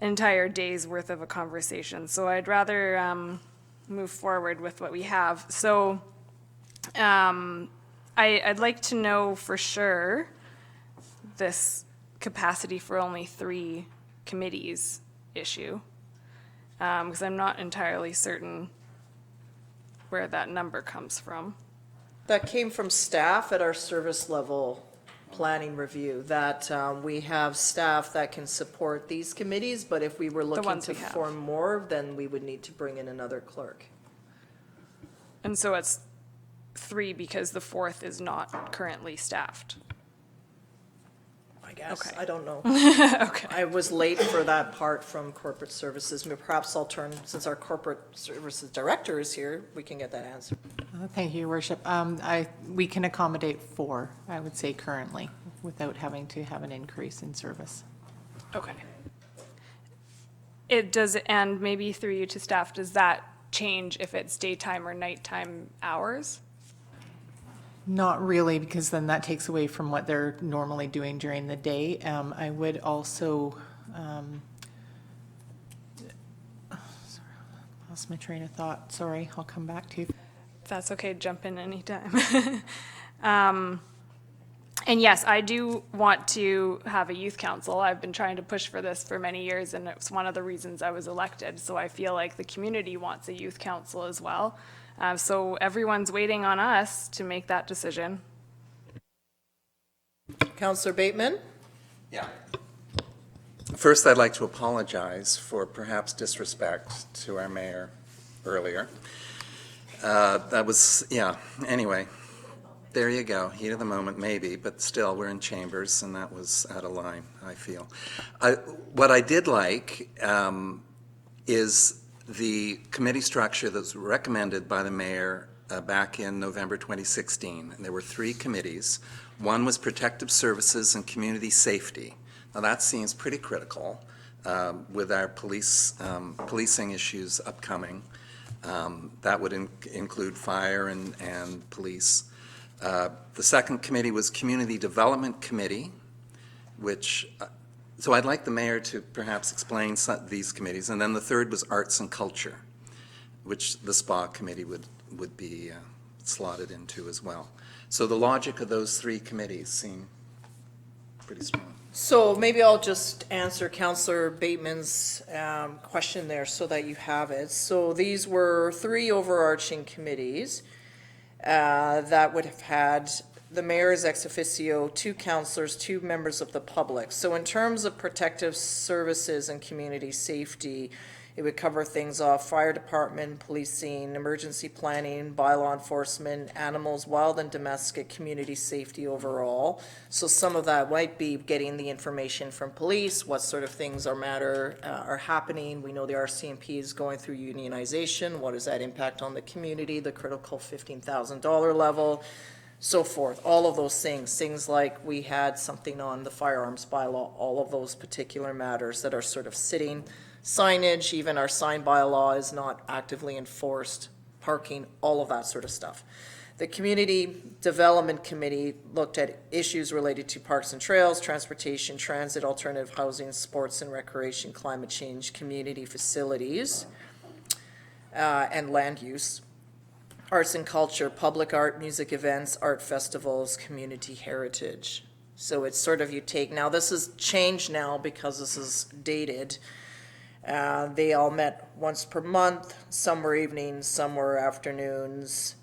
entire day's worth of a conversation. So I'd rather move forward with what we have. So I'd like to know for sure this capacity for only 3 committees issue, because I'm not entirely certain where that number comes from. That came from staff at our service level planning review, that we have staff that can support these committees, but if we were looking ones to we have. form more, then we would need to bring in another clerk. And so it's 3 because the 4th is not currently staffed. I guess, Okay. I don't know. Okay. I was late for that part from corporate services. Perhaps I'll turn, since our corporate services director is here, we can get that answer. Thank you, Your Worship. We can accommodate 4, I would say currently, without having to have an increase in service. Okay. It does, and maybe through you to staff, does that change if it's daytime or nighttime hours? Not really, because then that takes away from what they're normally doing during the day. I would also, lost my train of thought. Sorry, I'll come back to you. That's okay, jump in anytime. And yes, I do want to have a youth council. I've been trying to push for this for many years, and it's one of the reasons I was elected. So I feel like the community wants a youth council as well. So everyone's waiting on us to make that decision. Councillor Bateman? Yeah. First, I'd like to apologize for perhaps disrespect to our mayor earlier. That was, yeah, anyway, there you go. Heat of the moment, maybe, but still, we're in chambers, and that was out of line, I feel. What I did like is the committee structure that was recommended by the mayor back in November 2016. And there were 3 committees. One was protective services and community safety. Now that seems pretty critical with our policing issues upcoming. That would include fire and police. The second committee was Community Development Committee, which so I'd like the mayor to perhaps explain these committees. And then the third was Arts and Culture, which the SPA committee would be slotted into as well. So the logic of those 3 committees seem pretty strong. So maybe I'll just answer Councillor Bateman's question there so that you have it. So these were 3 overarching committees that would have had the mayor as ex officio, 2 councillors, 2 members of the public. So in terms of protective services and community safety, it would cover things off fire department, policing, emergency planning, bylaw enforcement, animals, wild and domestic, community safety overall. So some of that might be getting the information from police, what sort of things are happening. We know the RCMP is going through unionization. What does that impact on the community, the critical $15,000 level, so forth. All of those things like we had something on the firearms bylaw, all of those particular matters that are sort of sitting. Signage, even our sign bylaw is not actively enforced, parking, all of that sort of stuff. The Community Development Committee looked at issues related to parks and trails, transportation, transit, alternative housing, sports and recreation, climate change, community facilities, and land use. Arts and culture, public art, music events, art festivals, community heritage. So it's sort of you take, now this is changed now because this is dated. They all met once per month. Some were evenings, some were afternoons.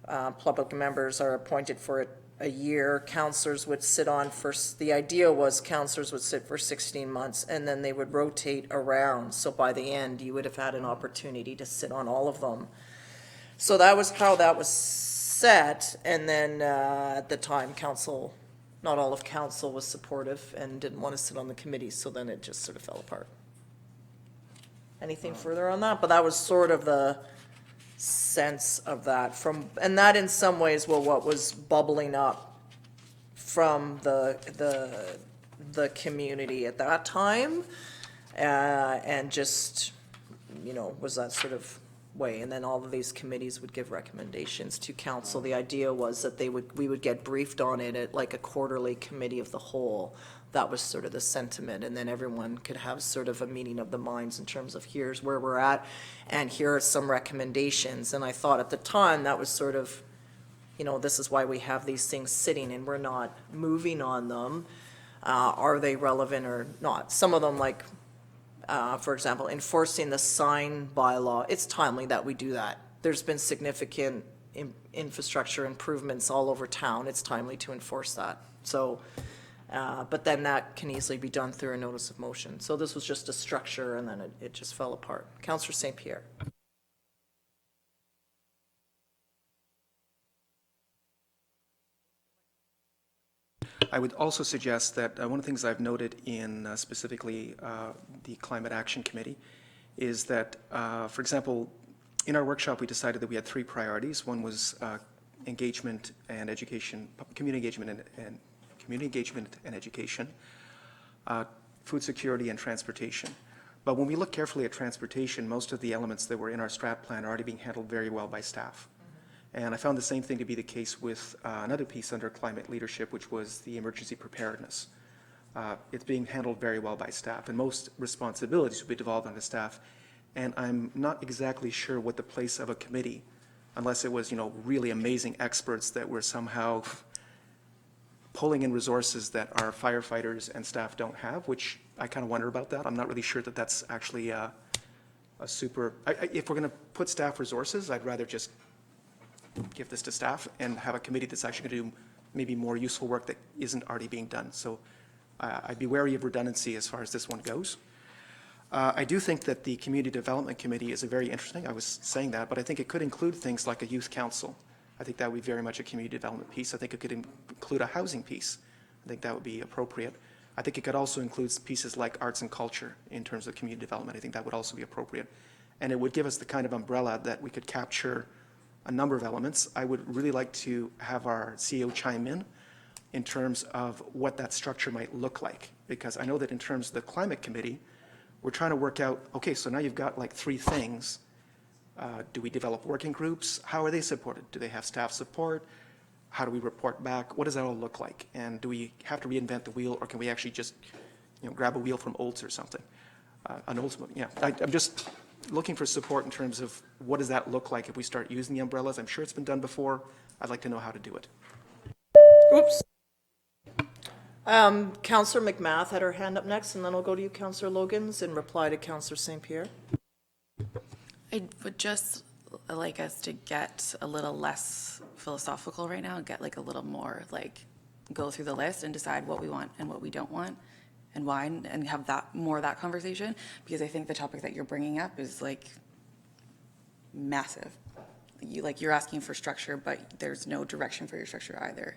Public members are appointed for a year. Councillors would sit on the idea was councillors would sit for 16 months and then they would rotate around. So by the end, you would have had an opportunity to sit on all of them. So that was how that was set. And then at the time, not all of council was supportive and didn't want to sit on the committee. So then it just sort of fell apart. Anything further on that? But that was sort of the sense of that and that in some ways what was bubbling up from the community at that time, and just, was that sort of way. And then all of these committees would give recommendations to council. The idea was that we would get briefed on it at like a quarterly committee of the whole, that was sort of the sentiment, and then everyone could have sort of a meeting of the minds in terms of here's where we're at, and here are some recommendations. And I thought at the time, that was sort of, this is why we have these things sitting and we're not moving on them. Are they relevant or not? Some of them, like, for example, enforcing the sign bylaw, it's timely that we do that. There's been significant infrastructure improvements all over town. It's timely to enforce that. So, but then that can easily be done through a notice of motion. So this was just a structure, and then it just fell apart. Councillor St. Pierre. I would also suggest that one of the things I've noted in specifically the Climate Action Committee is that, for example, in our workshop, we decided that we had 3 priorities. One was engagement and education, community engagement and community engagement and education, food security and transportation. But when we look carefully at transportation, most of the elements that were in our strat plan are already being handled very well by staff. And I found the same thing to be the case with another piece under climate leadership, which was the emergency preparedness. It's being handled very well by staff, and most responsibilities will be devolved on the staff. And I'm not exactly sure what the place of a committee, unless it was, really amazing experts that were somehow pulling in resources that our firefighters and staff don't have, which I kind of wonder about that. I'm not really sure that that's actually a super, if we're going to put staff resources, I'd rather just give this to staff and have a committee that's actually going to do maybe more useful work that isn't already being done. So I'd be wary of redundancy as far as this one goes. I do think that the Community Development Committee is a very interesting, I was saying that, but I think it could include things like a youth council. I think that would be very much a community development piece. I think it could include a housing piece. I think that would be appropriate. I think it could also include pieces like arts and culture in terms of community development. I think that would also be appropriate. And it would give us the kind of umbrella that we could capture a number of elements. I would really like to have our CEO chime in terms of what that structure might look like, because I know that in terms of the Climate Committee, we're trying to work out, okay, so now you've got like 3 things. Do we develop working groups? How are they supported? Do they have staff support? How do we report back? What does that all look like? And do we have to reinvent the wheel, or can we actually just grab a wheel from Olds or something? An Olds, yeah. I'm just looking for support in terms of what does that look like if we start using the umbrellas. I'm sure it's been done before. I'd like to know how to do it. Oops. Councillor McMath had her hand up next, and then I'll go to you, Councillor Logans, in reply to Councillor St. Pierre. I would just like us to get a little less philosophical right now, get like a little more go through the list and decide what we want and what we don't want and why, and have that more of that conversation, because I think the topic that you're bringing up is massive. You're asking for structure, but there's no direction for your structure either.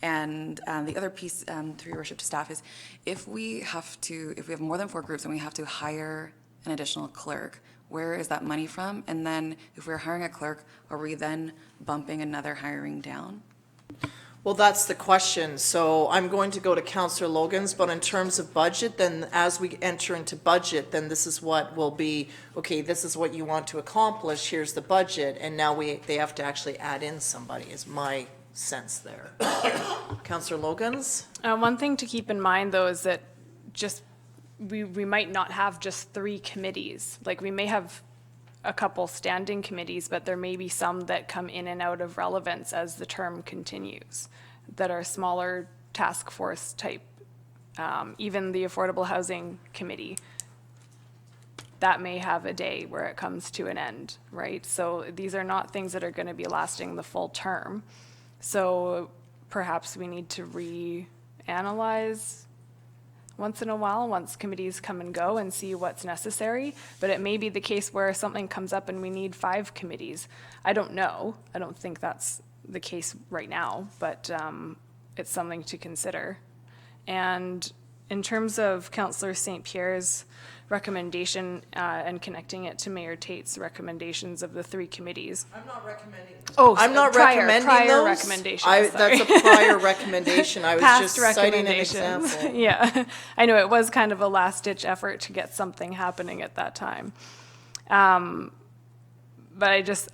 And the other piece, through your worship to staff, is if we have more than 4 groups and we have to hire an additional clerk, where is that money from? And then if we're hiring a clerk, are we then bumping another hiring down? Well, that's the question. So I'm going to go to Councillor Logans, but in terms of budget, then as we enter into budget, then this is what will be, okay, this is what you want to accomplish, here's the budget, and now they have to actually add in somebody, is my sense there. Councillor Logans? One thing to keep in mind, though, is that we might not have just 3 committees. We may have a couple standing committees, but there may be some that come in and out of relevance as the term continues, that are smaller task force type. Even the Affordable Housing Committee, that may have a day where it comes to an end, right? So these are not things that are going to be lasting the full term. So perhaps we need to reanalyze once in a while, once committees come and go, and see what's necessary. But it may be the case where something comes up and we need 5 committees. I don't know. I don't think that's the case right now, but it's something to consider. And in terms of Councillor St. Pierre's recommendation and connecting it to Mayor Tate's recommendations of the 3 committees. I'm not recommending. Oh, I'm not recommending prior those. recommendations. That's a prior recommendation. I was Past just citing an recommendations. example. Yeah, I know it was kind of a last-ditch effort to get something happening at that time. But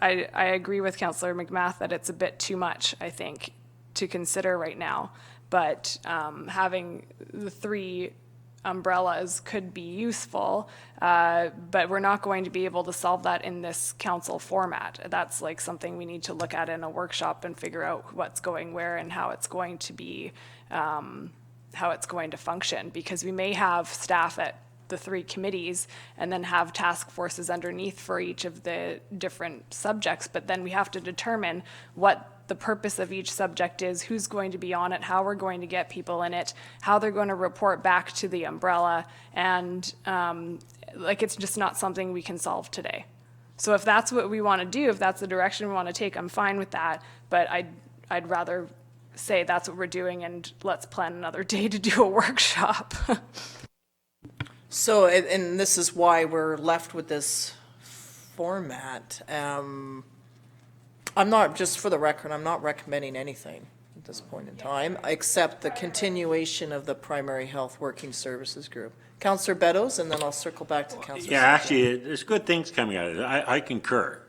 I agree with Councillor McMath that it's a bit too much, I think, to consider right now. but having the three umbrellas could be useful, but we're not going to be able to solve that in this council format. That's like something we need to look at in a workshop and figure out what's going where and how it's going to be, how it's going to function, because we may have staff at the three committees and then have task forces underneath for each of the different subjects, but then we have to determine what the purpose of each subject is, who's going to be on it, how we're going to get people in it, how they're going to report back to the umbrella, and like it's just not something we can solve today. So if that's what we want to do, if that's the direction we want to take, I'm fine with that, but I'd rather say that's what we're doing and let's plan another day to do a workshop. So, and this is why we're left with this format. I'm not, just for the record, I'm not recommending anything at this point in time, except the continuation of the primary health working services group. Councillor Beddoes, and then I'll circle back to Councillor. Yeah, actually, there's good things coming out of it. I concur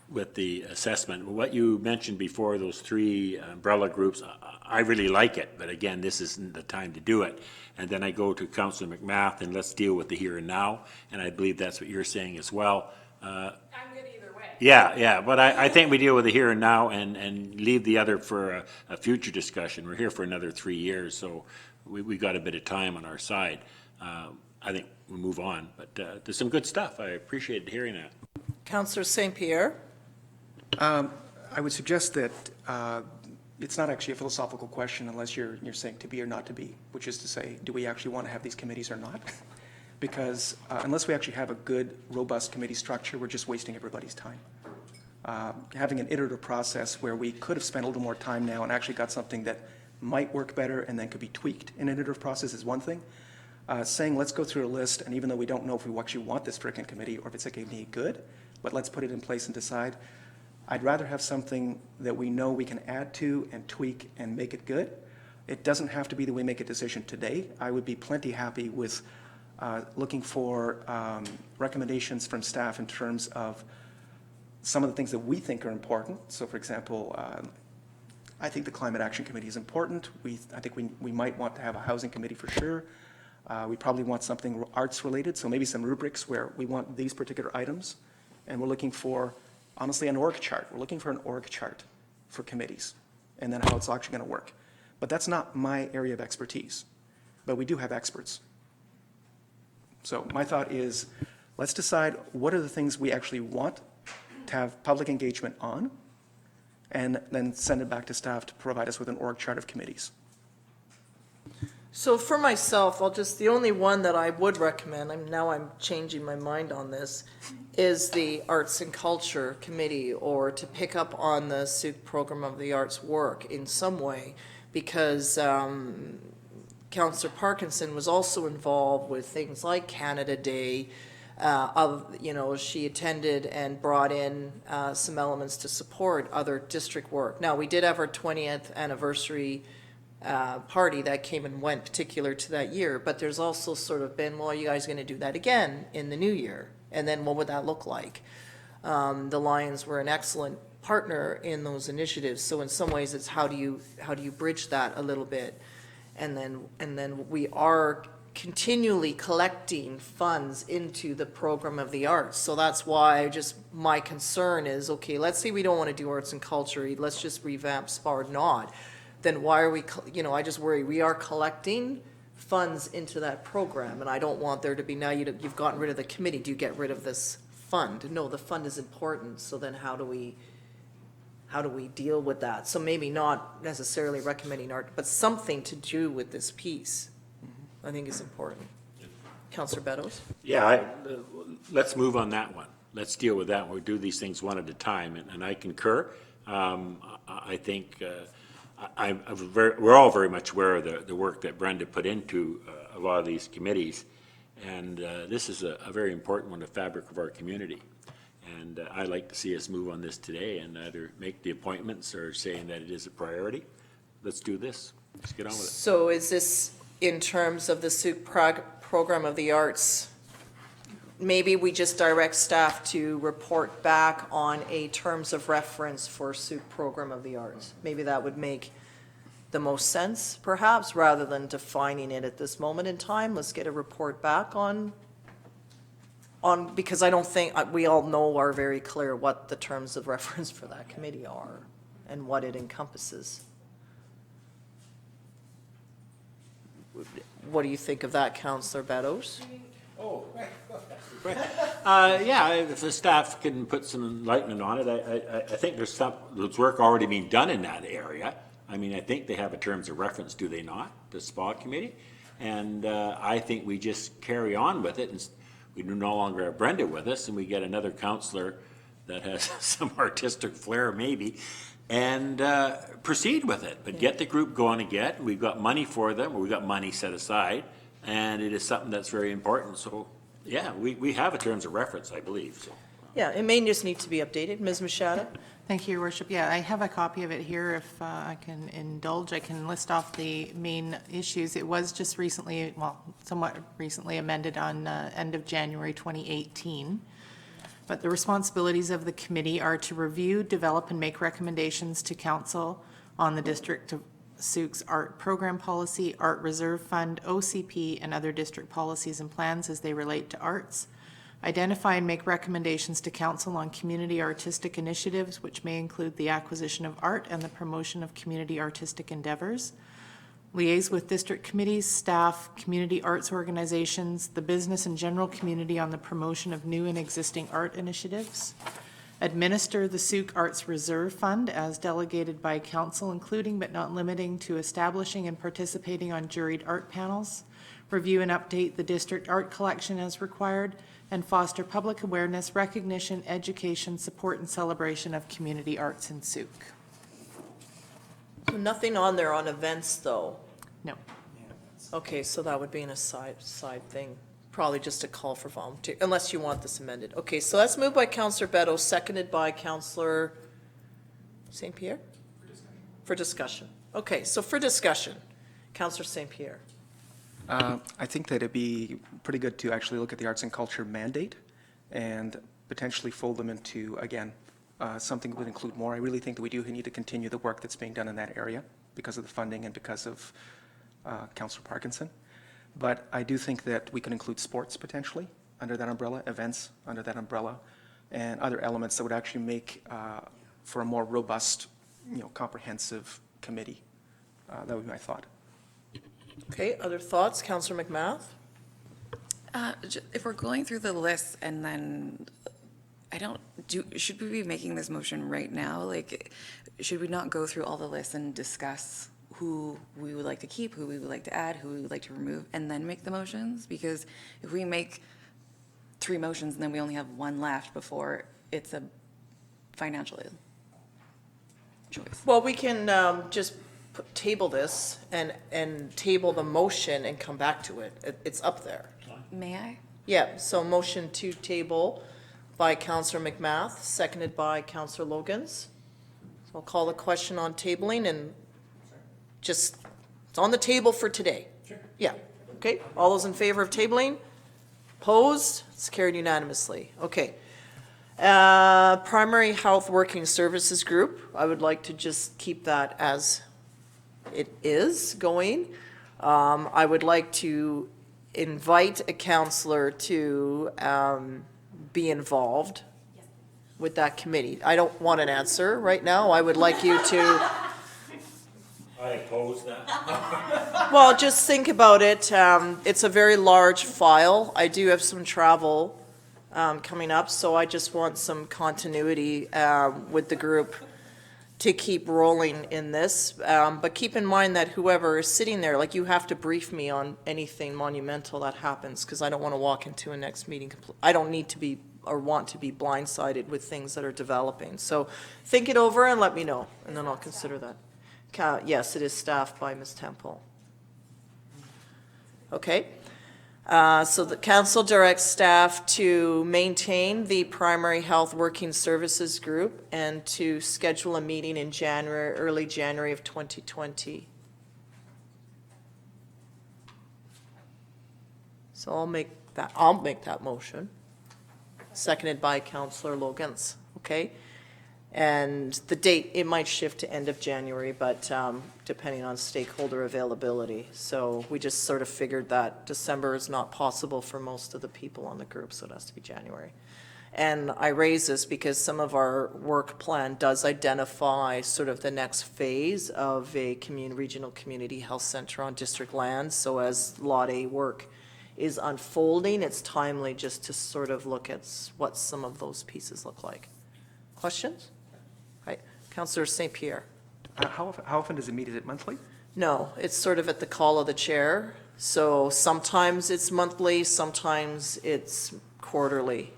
with the assessment. What you mentioned before, those three umbrella groups, I really like it, but again, this isn't the time to do it. And then I go to Councillor McMath, and let's deal with the here and now, and I believe that's what you're saying as well. I'm good either way. Yeah, but I think we deal with the here and now and leave the other for a future discussion. We're here for another 3 years, so we got a bit of time on our side. I think we'll move on, but there's some good stuff. I appreciate hearing that. Councillor St. Pierre? I would suggest that it's not actually a philosophical question unless you're saying to be or not to be, which is to say, do we actually want to have these committees or not? Because unless we actually have a good, robust committee structure, we're just wasting everybody's time. Having an iterative process where we could have spent a little more time now and actually got something that might work better and then could be tweaked in an iterative process is one thing. Saying let's go through a list, and even though we don't know if we actually want this frickin' committee or if it's a committee good, but let's put it in place and decide. I'd rather have something that we know we can add to and tweak and make it good. It doesn't have to be that we make a decision today. I would be plenty happy with looking for recommendations from staff in terms of some of the things that we think are important. So for example, I think the Climate Action Committee is important. I think we might want to have a housing committee for sure. We probably want something arts related, so maybe some rubrics where we want these particular items. And we're looking for, honestly, an org chart. We're looking for an org chart for committees and then how it's actually going to work. But that's not my area of expertise. But we do have experts. So my thought is, let's decide what are the things we actually want to have public engagement on, and then send it back to staff to provide us with an org chart of committees. So for myself, the only one that I would recommend, I'm changing my mind on this, is the Arts and Culture Committee, or to pick up on the SUC program of the arts work in some way, because Councillor Parkinson was also involved with things like Canada Day. She attended and brought in some elements to support other district work. Now, we did have our 20th anniversary party that came and went particular to that year, but there's also sort of been, well, are you guys going to do that again in the new year? And then what would that look like? The Lions were an excellent partner in those initiatives, so in some ways it's how do you bridge that a little bit? And then we are continually collecting funds into the program of the arts. So that's why my concern is, okay, let's say we don't want to do arts and culture, let's just revamp SPAR not. Then why are we, I just worry, we are collecting funds into that program, and I don't want there to be, now you've gotten rid of the committee, do you get rid of this fund? No, the fund is important, so then how do we deal with that? So maybe not necessarily recommending art, but something to do with this piece, I think is important. Councillor Beddoes? Yeah, let's move on that one. Let's deal with that. We'll do these things one at a time, and I concur. I think we're all very much aware of the work that Brenda put into a lot of these committees, and this is a very important one, the fabric of our community. And I'd like to see us move on this today and either make the appointments or saying that it is a priority. Let's do this. Let's get on with it. So is this in terms of the SUC program of the arts? Maybe we just direct staff to report back on a terms of reference for SUC program of the arts. Maybe that would make the most sense, perhaps, rather than defining it at this moment in time. Let's get a report back on, because I don't think, we all know are very clear what the terms of reference for that committee are and what it encompasses. What do you think of that, Councillor Beddoes? Yeah, if the staff can put some enlightenment on it, I think there's work already being done in that area. I mean, I think they have a terms of reference, do they not, the SPA committee? And I think we just carry on with it, and we no longer have Brenda with us, and we get another counselor that has some artistic flair maybe, and proceed with it. But get the group going again. We've got money for them, or we've got money set aside, and it is something that's very important. So, yeah, we have a terms of reference, I believe, so. Yeah, it may just need to be updated. Ms. Machado? Thank you, Your Worship. Yeah, I have a copy of it here. If I can indulge, I can list off the main issues. It was just recently, well, somewhat recently amended on end of January 2018. But the responsibilities of the committee are to review, develop, and make recommendations to council on the District of Sauk's art program policy, art reserve fund, OCP, and other district policies and plans as they relate to arts. Identify and make recommendations to council on community artistic initiatives, which may include the acquisition of art and the promotion of community artistic endeavors. Liaise with district committees, staff, community arts organizations, the business and general community on the promotion of new and existing art initiatives. Administer the Sauk Arts Reserve Fund as delegated by council, including but not limiting to establishing and participating on juried art panels. Review and update the district art collection as required, and foster public awareness, recognition, education, support, and celebration of community arts in Sauk. So nothing on there on events, though? No. Okay, so that would be an side thing, probably just a call for volunteer, unless you want this amended. Okay, so that's moved by Councillor Beto, seconded by Councillor St. Pierre? For discussion. Okay, so for discussion, Councillor St. Pierre. I think that it'd be pretty good to actually look at the arts and culture mandate and potentially fold them into, again, something that would include more. I really think that we do need to continue the work that's being done in that area because of the funding and because of Councillor Parkinson. But I do think that we could include sports potentially under that umbrella, events under that umbrella, and other elements that would actually make for a more robust, comprehensive committee. That would be my thought. Okay, other thoughts? Councillor McMath? If we're going through the list and then, should we be making this motion right now? Like, should we not go through all the lists and discuss who we would like to keep, who we would like to add, who we would like to remove, and then make the motions? Because if we make 3 motions and then we only have 1 left before it's a financial choice. Well, we can just table this and table the motion and come back to it. It's up there. May I? Yeah, so motion to table by Councillor McMath, seconded by Councillor Logans. So I'll call the question on tabling and just, it's on the table for today. Sure. Yeah, okay. All those in favor of tabling? Opposed? It's carried unanimously. Okay. Primary Health Working Services Group, I would like to just keep that as it is going. I would like to invite a counselor to be involved with that committee. I don't want an answer right now. I would like you to, I oppose that. well, just think about it. It's a very large file. I do have some travel coming up, so I just want some continuity with the group to keep rolling in this. But keep in mind that whoever is sitting there, like, you have to brief me on anything monumental that happens, because I don't want to walk into a next meeting. I don't need to be or want to be blindsided with things that are developing. So think it over and let me know, and then I'll consider that. Yes, it is staffed by Ms. Temple. Okay. So the council directs staff to maintain the Primary Health Working Services Group and to schedule a meeting in January, early January of 2020. So I'll make that motion, seconded by Councillor Logans. Okay. And the date, it might shift to end of January, but depending on stakeholder availability. So we just sort of figured that December is not possible for most of the people on the group, so it has to be January. And I raise this because some of our work plan does identify sort of the next phase of a regional community health center on district lands. So as Lot A work is unfolding, it's timely just to sort of look at what some of those pieces look like. Questions? Right, Councillor St. Pierre. How often does it meet? Is it monthly? No, it's sort of at the call of the chair. So sometimes it's monthly, sometimes it's quarterly.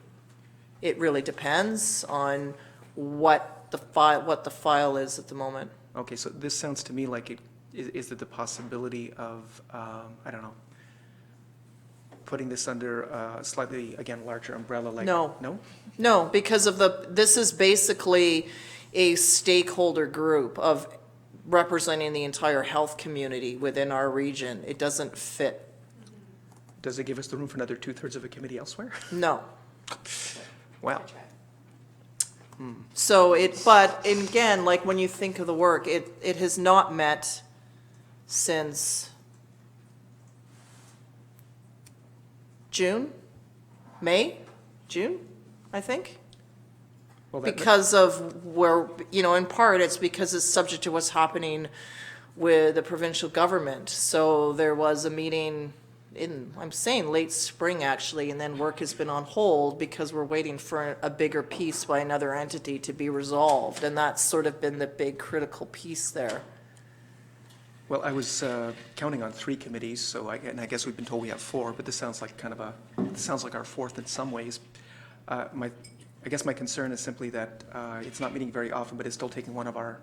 It really depends on what the file is at the moment. Okay, so this sounds to me like is it the possibility of, I don't know, putting this under a slightly, again, larger umbrella like? No. No? No, because of this is basically a stakeholder group of representing the entire health community within our region. It doesn't fit. Does it give us the room for another 2/3 of a committee elsewhere? No. Wow. So but again, like when you think of the work, it has not met since June, I think. Well, Because of where, in part, it's because it's subject to what's happening with the provincial government. So there was a meeting I'm saying late spring actually, and then work has been on hold because we're waiting for a bigger piece by another entity to be resolved. And that's sort of been the big critical piece there. Well, I was counting on 3 committees, so and I guess we've been told we have 4, but this sounds like it sounds like our 4th in some ways. I guess my concern is simply that it's not meeting very often, but it's still taking one of our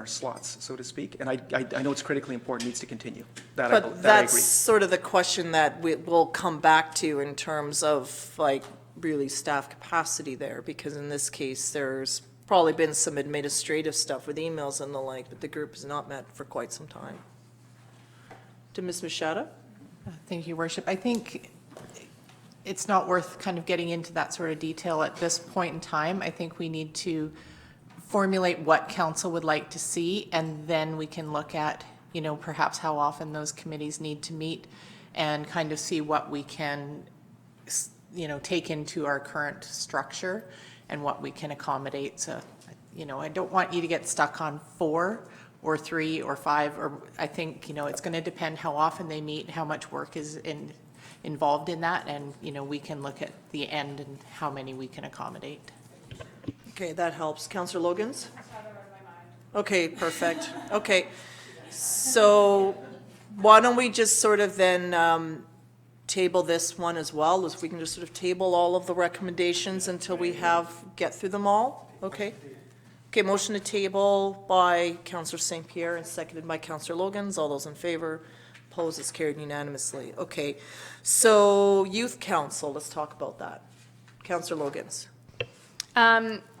slots, so to speak. And I know it's critically important, needs to continue. That I But agree. that's sort of the question that we'll come back to in terms of like really staff capacity there, because in this case, there's probably been some administrative stuff with emails and the like, but the group has not met for quite some time. To Ms. Machado? Thank you, Worship. I think it's not worth kind of getting into that sort of detail at this point in time. I think we need to formulate what council would like to see, and then we can look at, perhaps how often those committees need to meet and kind of see what we can, take into our current structure and what we can accommodate. So, I don't want you to get stuck on 4 or 3 or 5, or I think, it's going to depend how often they meet, how much work is involved in that, and, we can look at the end and how many we can accommodate. Okay, that helps. Councillor Logans? Okay, perfect. Okay, so why don't we just sort of then table this one as well, as we can just sort of table all of the recommendations until we get through them all? Okay. Okay, motion to table by Councillor St. Pierre and seconded by Councillor Logans. All those in favor? Opposed? It's carried unanimously. Okay, so Youth Council, let's talk about that. Councillor Logans.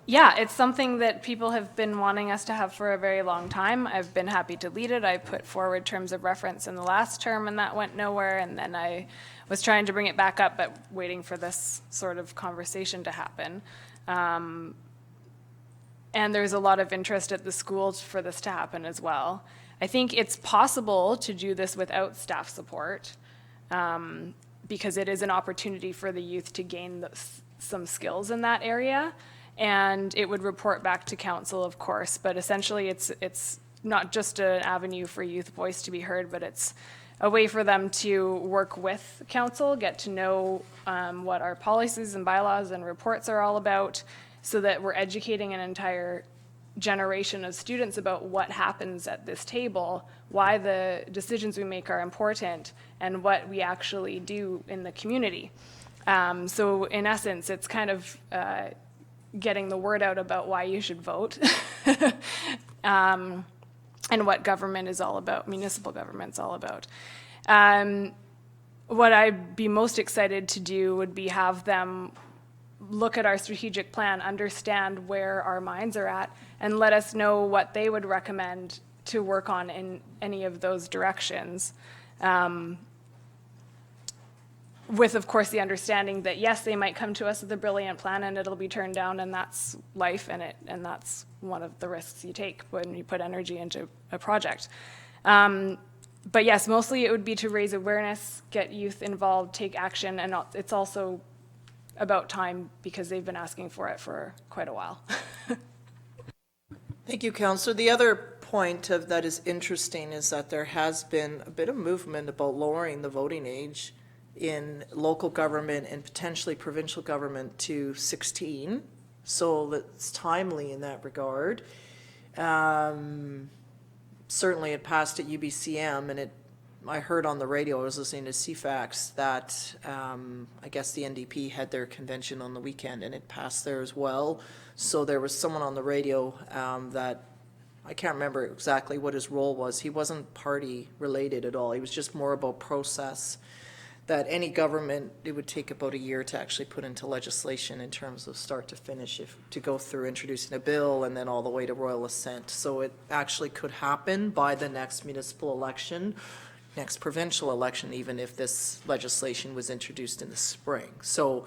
Yeah, it's something that people have been wanting us to have for a very long time. I've been happy to lead it. I put forward terms of reference in the last term and that went nowhere. And then I was trying to bring it back up, but waiting for this sort of conversation to happen. And there's a lot of interest at the schools for this to happen as well. I think it's possible to do this without staff support because it is an opportunity for the youth to gain some skills in that area. And it would report back to council, of course, but essentially it's not just an avenue for youth voice to be heard, but it's a way for them to work with council, get to know what our policies and bylaws and reports are all about, so that we're educating an entire generation of students about what happens at this table, why the decisions we make are important, and what we actually do in the community. So in essence, it's kind of getting the word out about why you should vote and what government is all about, municipal government's all about. What I'd be most excited to do would be have them look at our strategic plan, understand where our minds are at, and let us know what they would recommend to work on in any of those directions. with, of course, the understanding that, yes, they might come to us with a brilliant plan and it'll be turned down, and that's life, and that's one of the risks you take when you put energy into a project. But yes, mostly it would be to raise awareness, get youth involved, take action, and it's also about time because they've been asking for it for quite a while. Thank you, Councillor. The other point of that is interesting is that there has been a bit of movement about lowering the voting age in local government and potentially provincial government to 16. So that's timely in that regard. Certainly it passed at UBCM, and I heard on the radio, I was listening to CFAX, that I guess the NDP had their convention on the weekend, and it passed there as well. So there was someone on the radio that, I can't remember exactly what his role was. He wasn't party related at all. He was just more about process. That any government, it would take about a year to actually put into legislation in terms of start to finish, to go through introducing a bill and then all the way to royal assent. So it actually could happen by the next municipal election, next provincial election, even if this legislation was introduced in the spring. So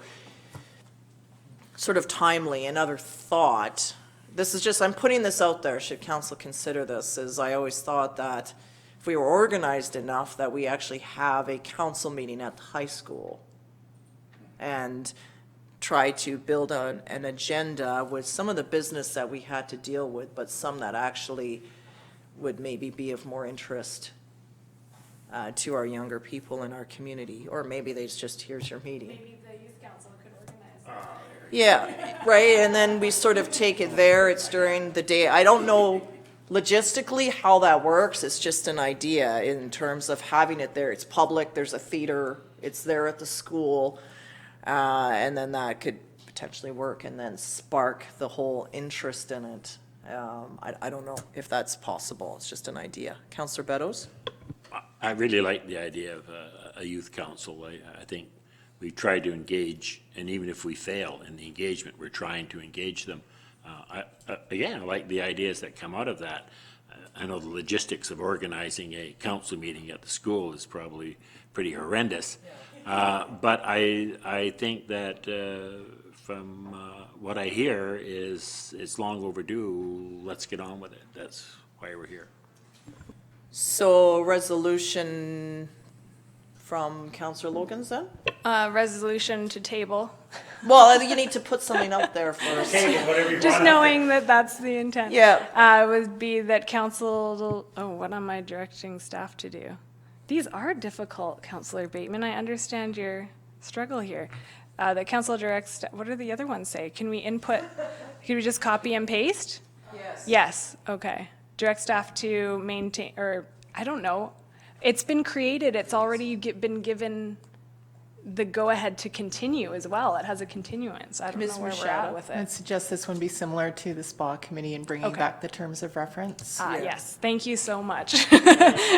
sort of timely. Another thought, this is just, I'm putting this out there, should council consider this, is I always thought that if we were organized enough that we actually have a council meeting at the high school and try to build an agenda with some of the business that we had to deal with, but some that actually would maybe be of more interest to our younger people in our community, or maybe they just, here's your meeting. Maybe the youth council could organize. Yeah, right, and then we sort of take it there, it's during the day. I don't know logistically how that works, it's just an idea in terms of having it there. It's public, there's a theater, it's there at the school, and then that could potentially work and then spark the whole interest in it. I don't know if that's possible, it's just an idea. Councillor Beddoes? I really like the idea of a youth council. I think we try to engage, and even if we fail in the engagement, we're trying to engage them. Again, I like the ideas that come out of that. I know the logistics of organizing a council meeting at the school is probably pretty horrendous. But I think that from what I hear is it's long overdue. Let's get on with it. That's why we're here. So resolution from Councillor Logans then? Resolution to table. Well, you need to put something up there first. Just knowing that that's the intent. Yeah. Would be that council, what am I directing staff to do? These are difficult, Councillor Bateman. I understand your struggle here. That council directs, what do the other ones say? Can we can we just copy and paste? Yes. Yes, okay. Direct staff to maintain, or I don't know. It's been created, it's already been given the go-ahead to continue as well. It has a continuance. I don't know where we're at with I'd it. suggest this one be similar to the SPA committee and bringing Okay. back the terms of reference. Yes, thank you so much.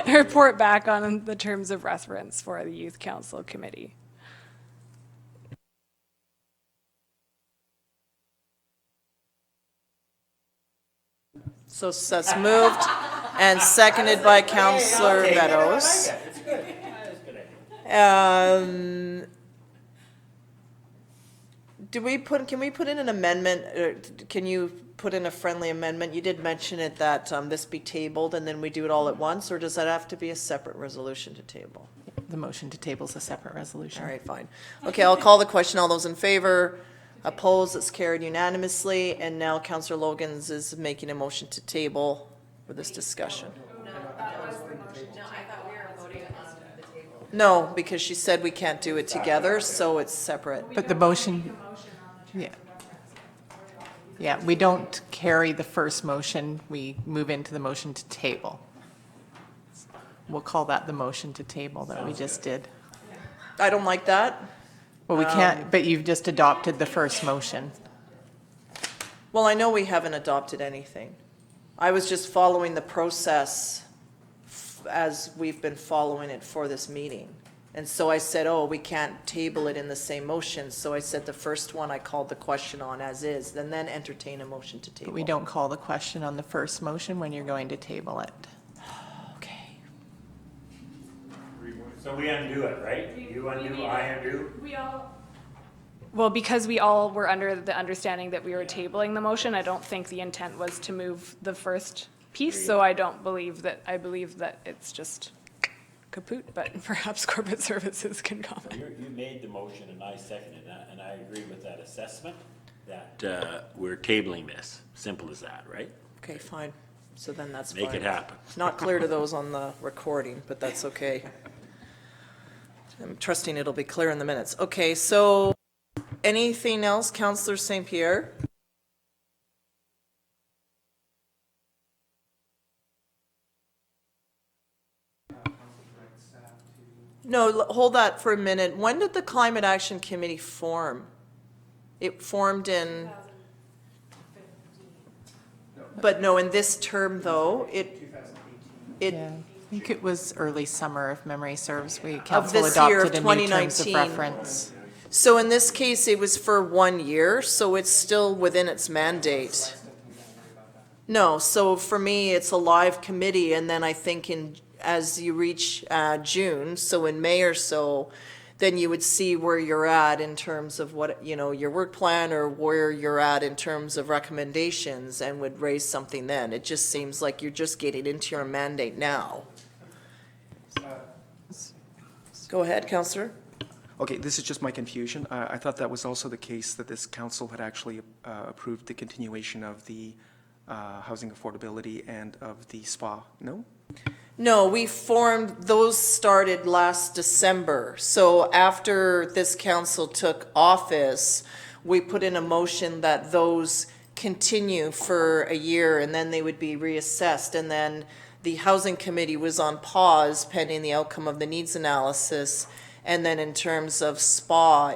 Report back on the terms of reference for the Youth Council Committee. So that's moved and seconded by Councillor Beddoes. Can we put in an amendment, can you put in a friendly amendment? You did mention it that this be tabled and then we do it all at once, or does that have to be a separate resolution to table? The motion to table is a separate resolution. All right, fine. Okay, I'll call the question. All those in favor? Opposed? It's carried unanimously. And now Councillor Logans is making a motion to table for this discussion. No, because she said we can't do it together, so it's separate. But the motion, yeah. Yeah, we don't carry the first motion, we move into the motion to table. We'll call that the motion to table that we just did. I don't like that. Well, we can't, but you've just adopted the first motion. Well, I know we haven't adopted anything. I was just following the process as we've been following it for this meeting. And so I said, oh, we can't table it in the same motion. So I said the first one I called the question on as is, and then entertain a motion to table. But we don't call the question on the first motion when you're going to table it. Okay. So we undo it, right? You undo, I undo? Well, because we all were under the understanding that we were tabling the motion, I don't think the intent was to move the first piece, so I believe that it's just kaput, but perhaps corporate services can comment. You made the motion and I seconded that, and I agree with that assessment, that we're tabling this. Simple as that, right? Okay, fine. So then that's fine. Make it happen. It's not clear to those on the recording, but that's okay. I'm trusting it'll be clear in the minutes. Okay, so anything else, Councillor St. Pierre? No, hold that for a minute. When did the Climate Action Committee form? It formed in... But no, in this term, though, it, Yeah, I think it was early summer, if memory serves. We, of council this year of adopted a new terms of 2019. reference. So in this case, it was for 1 year, so it's still within its mandate. No, so for me, it's a live committee, and then I think as you reach June, so in May or so, then you would see where you're at in terms of what, your work plan, or where you're at in terms of recommendations, and would raise something then. It just seems like you're just getting into your mandate now. Go ahead, Councillor. Okay, this is just my confusion. I thought that was also the case, that this council had actually approved the continuation of the housing affordability and of the spa, no? No, those started last December. So after this council took office, we put in a motion that those continue for a year, and then they would be reassessed. And then the housing committee was on pause pending the outcome of the needs analysis. And then in terms of spa,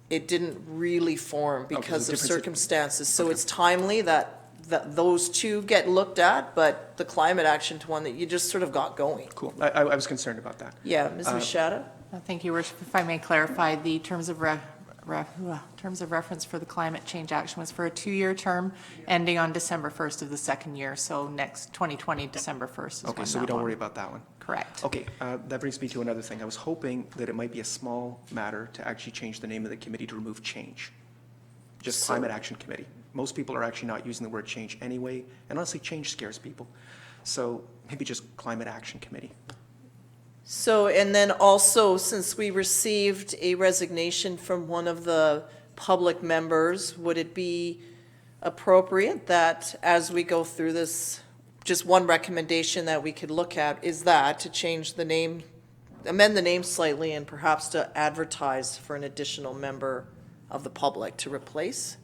it didn't really form because of circumstances. So it's timely that those two get looked at, but the climate action one that you just sort of got going. Cool. I was concerned about that. Yeah, Ms. Machado? Thank you, Worship. If I may clarify, the terms of reference for the climate change action was for a 2-year term ending on December 1st of the second year. So next 2020, December 1st is Okay, when so we that don't one- worry about that one. Correct. Okay, that brings me to another thing. I was hoping that it might be a small matter to actually change the name of the committee to remove change. Just Climate Action Committee. Most people are actually not using the word change anyway, and honestly, change scares people. So maybe just Climate Action Committee. So, and then also, since we received a resignation from one of the public members, would it be appropriate that as we go through this, just one recommendation that we could look at is that to change the name, amend the name slightly, and perhaps to advertise for an additional member of the public to replace?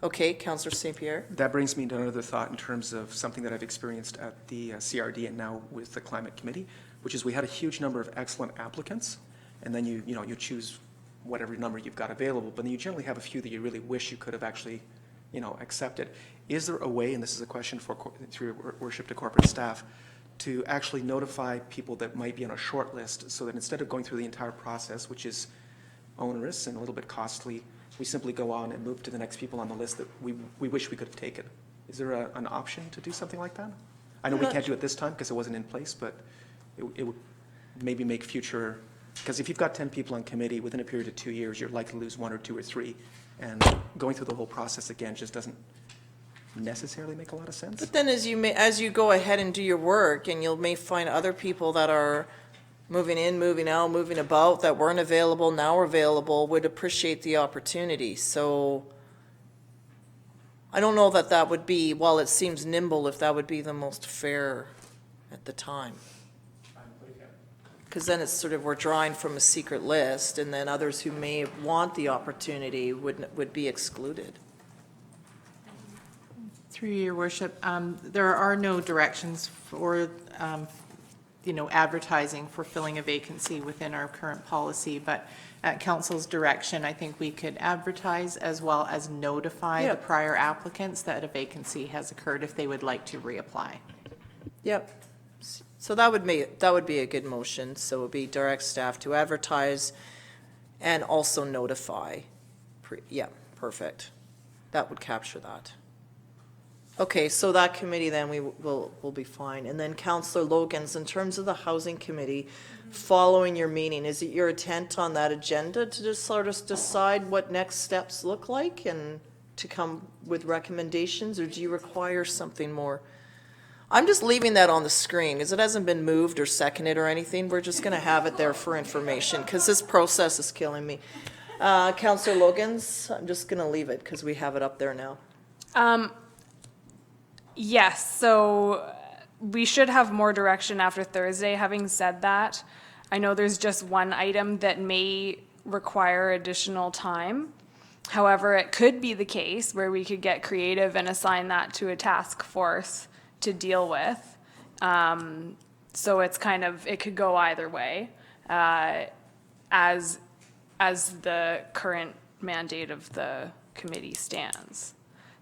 Okay, Councillor St. Pierre. That brings me to another thought in terms of something that I've experienced at the CRD and now with the Climate Committee, which is we had a huge number of excellent applicants, and then you choose whatever number you've got available, but then you generally have a few that you really wish you could have actually, accepted. Is there a way, and this is a question through your worship to corporate staff, to actually notify people that might be on a short list so that instead of going through the entire process, which is onerous and a little bit costly, we simply go on and move to the next people on the list that we wish we could have taken? Is there an option to do something like that? I know we can't do it this time because it wasn't in place, but it would maybe make future, because if you've got 10 people on committee within a period of 2 years, you're likely to lose 1 or 2 or 3. And going through the whole process again just doesn't necessarily make a lot of sense. But then as you go ahead and do your work, and may find other people that are moving in, moving out, moving about, that weren't available, now are available, would appreciate the opportunity. So I don't know that would be, while it seems nimble, if that would be the most fair at the time. Because then it's sort of, we're drawing from a secret list, and then others who may want the opportunity would be excluded. Through your worship, there are no directions for, advertising for filling a vacancy within our current policy, but at council's direction, I think we could advertise as well as notify Yeah. the prior applicants that a vacancy has occurred if they would like to reapply. Yep. So that would be a good motion. So it would be direct staff to advertise and also notify. Yeah, perfect. That would capture that. Okay, so that committee then will be fine. And then Councillor Logans, in terms of the housing committee, following your meeting, is it your intent on that agenda to just sort of decide what next steps look like and to come with recommendations, or do you require something more? I'm just leaving that on the screen, because it hasn't been moved or seconded or anything. We're just gonna have it there for information, because this process is killing me. Councillor Logans, I'm just gonna leave it, because we have it up there now. Yes, so we should have more direction after Thursday. Having said that, I know there's just one item that may require additional time. However, it could be the case where we could get creative and assign that to a task force to deal with. So it's kind of, it could go either way, as the current mandate of the committee stands.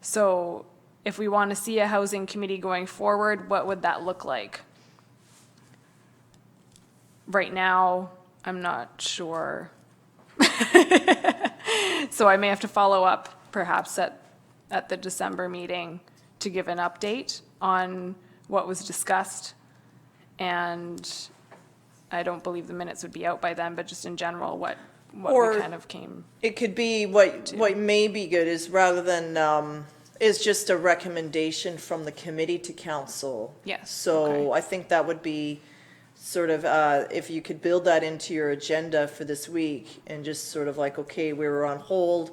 So if we want to see a housing committee going forward, what would that look like? Right now, I'm not sure. So I may have to follow up perhaps at the December meeting to give an update on what was discussed. And I don't believe the minutes would be out by then, but just in general, what Or we kind of came. It could be, what may be good is rather than, is just a recommendation from the committee to council. Yes, So okay. I think that would be sort of, if you could build that into your agenda for this week and just sort of like, okay, we were on hold,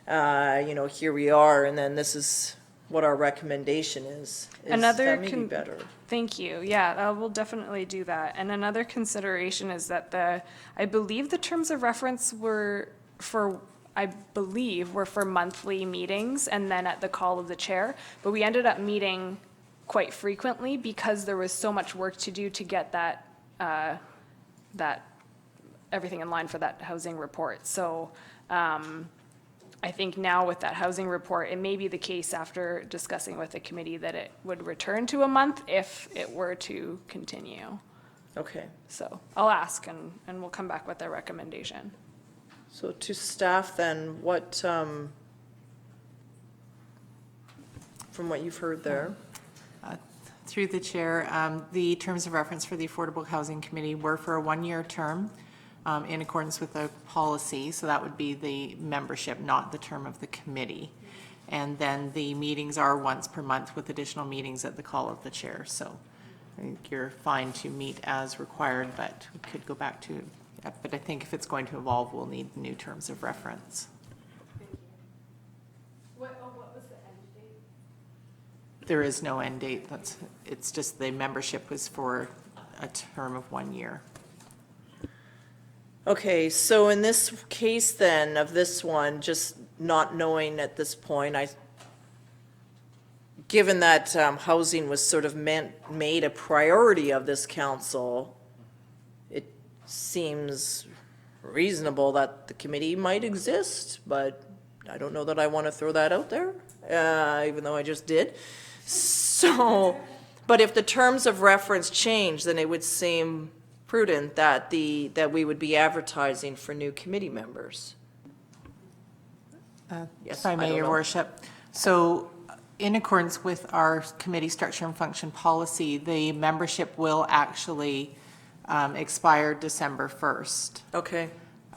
here we are, and then this is what our recommendation is. Another That may be better. Thank you. Yeah, I will definitely do that. And another consideration is that I believe the terms of reference were for monthly meetings and then at the call of the chair. But we ended up meeting quite frequently because there was so much work to do to get that everything in line for that housing report. So I think now with that housing report, it may be the case after discussing with the committee that it would return to a month if it were to continue. Okay. So I'll ask and we'll come back with a recommendation. So to staff then, what, from what you've heard there? Through the chair, the terms of reference for the Affordable Housing Committee were for a one-year term in accordance with the policy. So that would be the membership, not the term of the committee. And then the meetings are once per month with additional meetings at the call of the chair. So I think you're fine to meet as required, but we could go back to, but I think if it's going to evolve, we'll need new terms of reference. What was the end date? There is no end date. It's just the membership was for a term of 1 year. Okay, so in this case then, of this one, just not knowing at this point, given that housing was sort of made a priority of this council, it seems reasonable that the committee might exist, but I don't know that I want to throw that out there, even though I just did. So, but if the terms of reference change, then it would seem prudent that we would be advertising for new committee members. Yes, If I may, don't Your know. Worship. So in accordance with our committee structure and function policy, the membership will actually expire December 1st. Okay,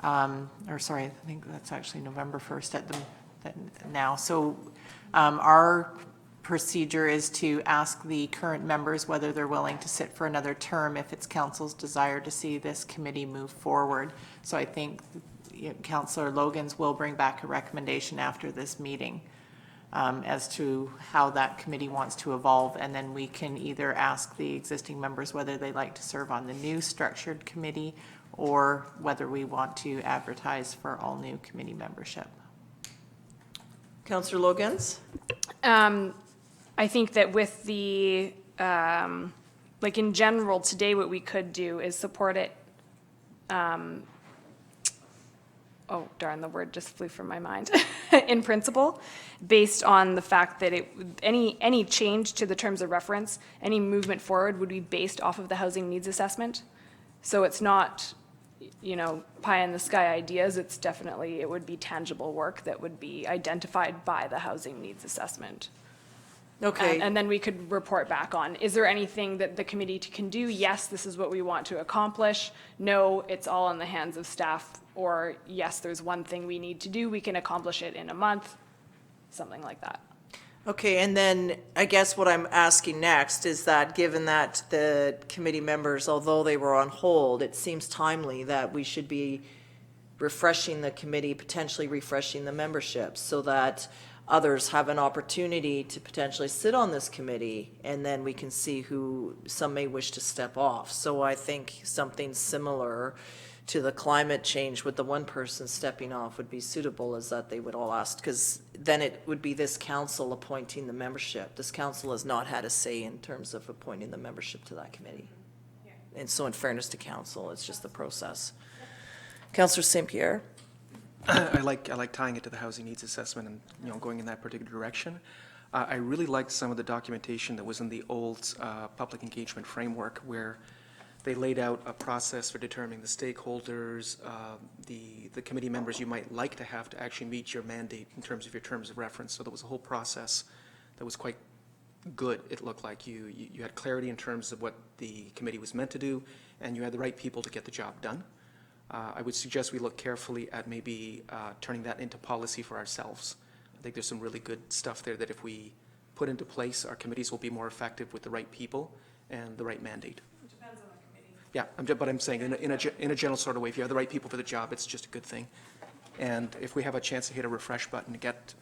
Or sorry, I think that's actually November 1st now. So our procedure is to ask the current members whether they're willing to sit for another term if it's council's desire to see this committee move forward. So I think Councillor Logans will bring back a recommendation after this meeting as to how that committee wants to evolve, and then we can either ask the existing members whether they'd like to serve on the new structured committee or whether we want to advertise for all new committee membership. Councillor Logans? I think that with the, like in general, today what we could do is support it. Oh, darn, the word just flew from my mind. In principle, based on the fact that any change to the terms of reference, any movement forward would be based off of the housing needs assessment. So it's not, pie in the sky ideas. It's definitely, it would be tangible work that would be identified by the housing needs assessment. Okay. And then we could report back on, is there anything that the committee can do? Yes, this is what we want to accomplish. No, it's all in the hands of staff. Or yes, there's one thing we need to do. We can accomplish it in a month, something like that. Okay, and then I guess what I'm asking next is that, given that the committee members, although they were on hold, it seems timely that we should be refreshing the committee, potentially refreshing the membership, so that others have an opportunity to potentially sit on this committee, and then we can see who, some may wish to step off. So I think something similar to the climate change with the one person stepping off would be suitable, is that they would all ask, because then it would be this council appointing the membership. This council has not had a say in terms of appointing the membership to that committee. And so in fairness to council, it's just the process. Councillor St. Pierre? I like tying it to the housing needs assessment and, going in that particular direction. I really liked some of the documentation that was in the old public engagement framework, where they laid out a process for determining the stakeholders, the committee members you might like to have to actually meet your mandate in terms of your terms of reference. So there was a whole process that was quite good. It looked like you had clarity in terms of what the committee was meant to do, and you had the right people to get the job done. I would suggest we look carefully at maybe turning that into policy for ourselves. I think there's some really good stuff there that if we put into place, our committees will be more effective with the right people and the right mandate. It depends on the committee. Yeah, but I'm saying in a general sort of way, if you have the right people for the job, it's just a good thing. And if we have a chance to hit a refresh button to get,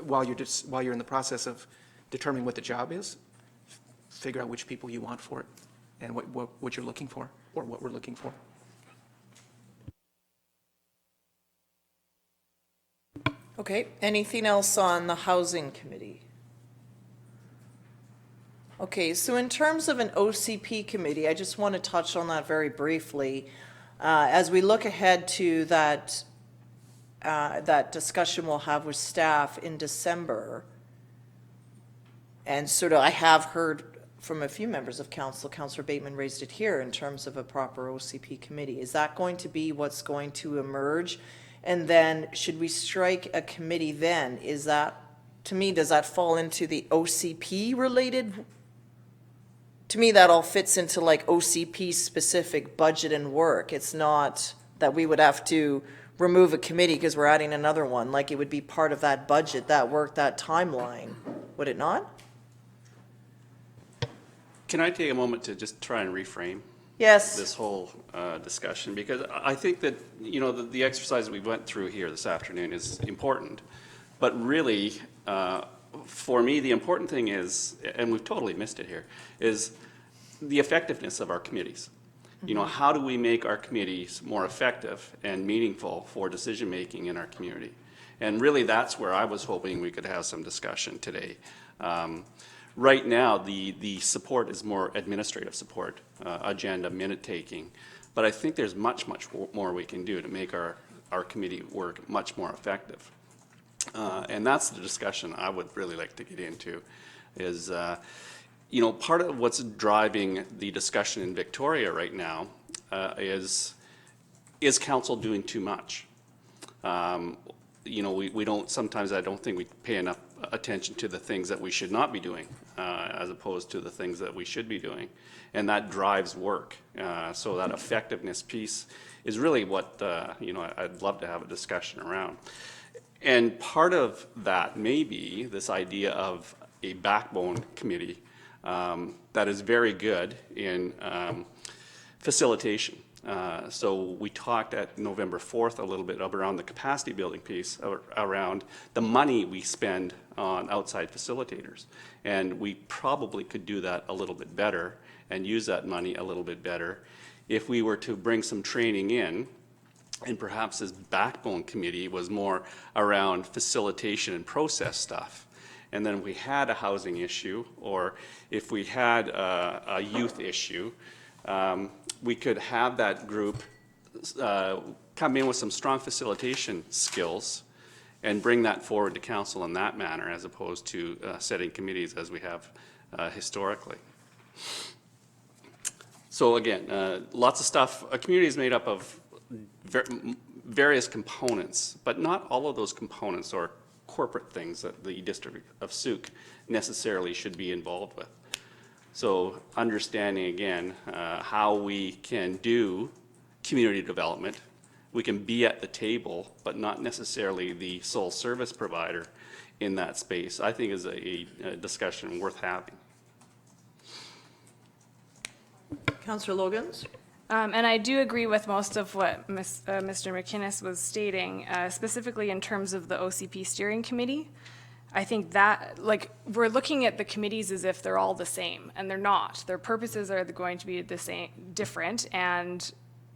while you're in the process of determining what the job is, figure out which people you want for it and what you're looking for, or what we're looking for. Okay, anything else on the housing committee? Okay, so in terms of an OCP committee, I just want to touch on that very briefly. As we look ahead to that discussion we'll have with staff in December, and sort of I have heard from a few members of council, Councillor Bateman raised it here, in terms of a proper OCP committee. Is that going to be what's going to emerge? And then should we strike a committee then? Is that, to me, does that fall into the OCP related? To me, that all fits into like OCP specific budget and work. It's not that we would have to remove a committee because we're adding another one. Like it would be part of that budget, that work, that timeline. Would it not? Can I take a moment to just try and reframe Yes. this whole discussion? Because I think that, the exercise we went through here this afternoon is important. But really, for me, the important thing is, and we've totally missed it here, is the effectiveness of our committees. How do we make our committees more effective and meaningful for decision-making in our community? And really, that's where I was hoping we could have some discussion today. Right now, the support is more administrative support, agenda, minute-taking. But I think there's much, much more we can do to make our committee work much more effective. And that's the discussion I would really like to get into, is, part of what's driving the discussion in Victoria right now is council doing too much? We don't, sometimes I don't think we pay enough attention to the things that we should not be doing as opposed to the things that we should be doing. And that drives work. So that effectiveness piece is really what, I'd love to have a discussion around. And part of that may be this idea of a backbone committee that is very good in facilitation. So we talked at November 4th a little bit around the capacity building piece, around the money we spend on outside facilitators. And we probably could do that a little bit better and use that money a little bit better if we were to bring some training in, and perhaps this backbone committee was more around facilitation and process stuff. And then if we had a housing issue, or if we had a youth issue, we could have that group come in with some strong facilitation skills and bring that forward to council in that manner, as opposed to setting committees as we have historically. So again, lots of stuff. A community is made up of various components, but not all of those components, or corporate things that the District of Sauk necessarily should be involved with. So understanding again how we can do community development, we can be at the table, but not necessarily the sole service provider in that space, I think is a discussion worth having. Councillor Logans? And I do agree with most of what Mr. McInnes was stating, specifically in terms of the OCP steering committee. I think that, like, we're looking at the committees as if they're all the same, and they're not. Their purposes are going to be the same, different, and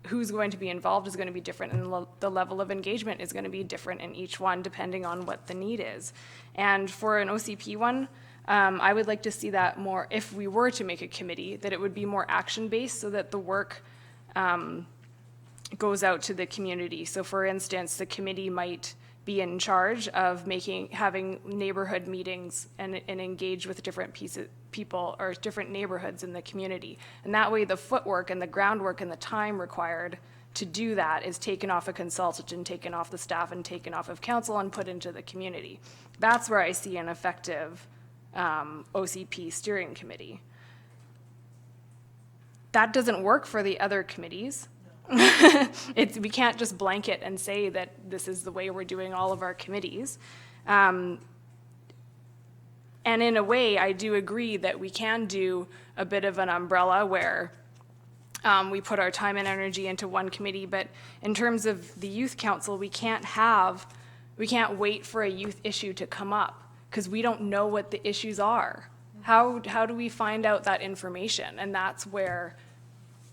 who's going to be involved is going to be different, and the level of engagement is going to be different in each one, depending on what the need is. And for an OCP one, I would like to see that more, if we were to make a committee, that it would be more action-based so that the work goes out to the community. So for instance, the committee might be in charge of having neighborhood meetings and engage with different people or different neighborhoods in the community. And that way the footwork and the groundwork and the time required to do that is taken off a consultant and taken off the staff and taken off of council and put into the community. That's where I see an effective OCP steering committee. That doesn't work for the other committees. We can't just blanket and say that this is the way we're doing all of our committees. And in a way, I do agree that we can do a bit of an umbrella where we put our time and energy into one committee, but in terms of the youth council, we can't wait for a youth issue to come up because we don't know what the issues are. How do we find out that information? And that's where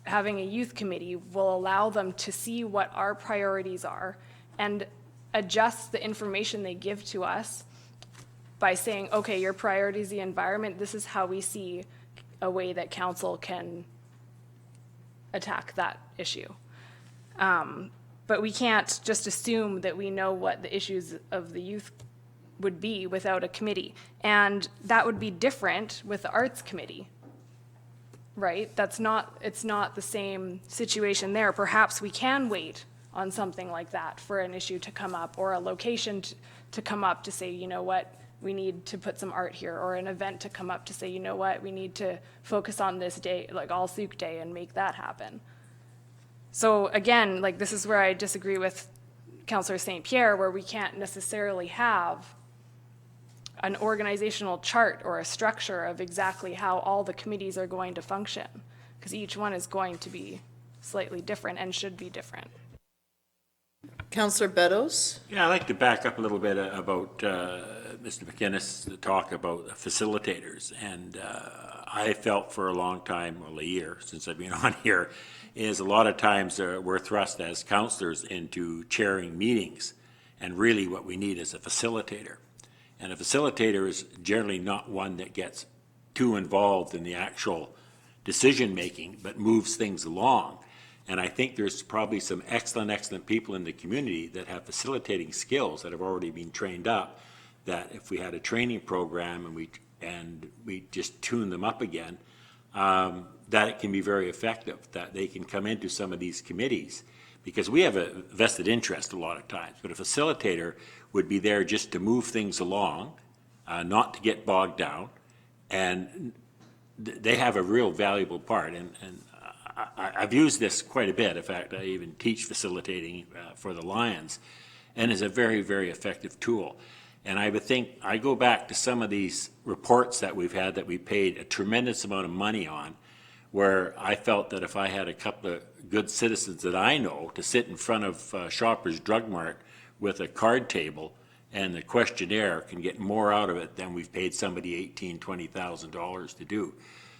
having a youth committee will allow them to see what our priorities are and adjust the information they give to us by saying, okay, your priority is the environment. This is how we see a way that council can attack that issue. But we can't just assume that we know what the issues of the youth would be without a committee. And that would be different with the arts committee. Right? It's not the same situation there. Perhaps we can wait on something like that for an issue to come up or a location to come up to say, you know what, we need to put some art here, or an event to come up to say, you know what, we need to focus on this day, like All Sauk Day, and make that happen. So again, like this is where I disagree with Councillor St. Pierre, where we can't necessarily have an organizational chart or a structure of exactly how all the committees are going to function, because each one is going to be slightly different and should be different. Councillor Beddoes? Yeah, I'd like to back up a little bit about Mr. McInnes' talk about facilitators. And I felt for a long time, well, a year since I've been on here, is a lot of times we're thrust as councillors into chairing meetings. And really what we need is a facilitator. And a facilitator is generally not one that gets too involved in the actual decision-making, but moves things along. And I think there's probably some excellent people in the community that have facilitating skills that have already been trained up, that if we had a training program and we just tune them up again, that it can be very effective, that they can come into some of these committees. Because we have a vested interest a lot of times, but a facilitator would be there just to move things along, not to get bogged down, and they have a real valuable part. And I've used this quite a bit. In fact, I even teach facilitating for the Lions, and it's a very effective tool. And I would think, I go back to some of these reports that we've had that we paid a tremendous amount of money on, where I felt that if I had a couple of good citizens that I know to sit in front of Shoppers Drug Mart with a card table and the questionnaire, can get more out of it than we've paid somebody $18,000, $20,000 to do.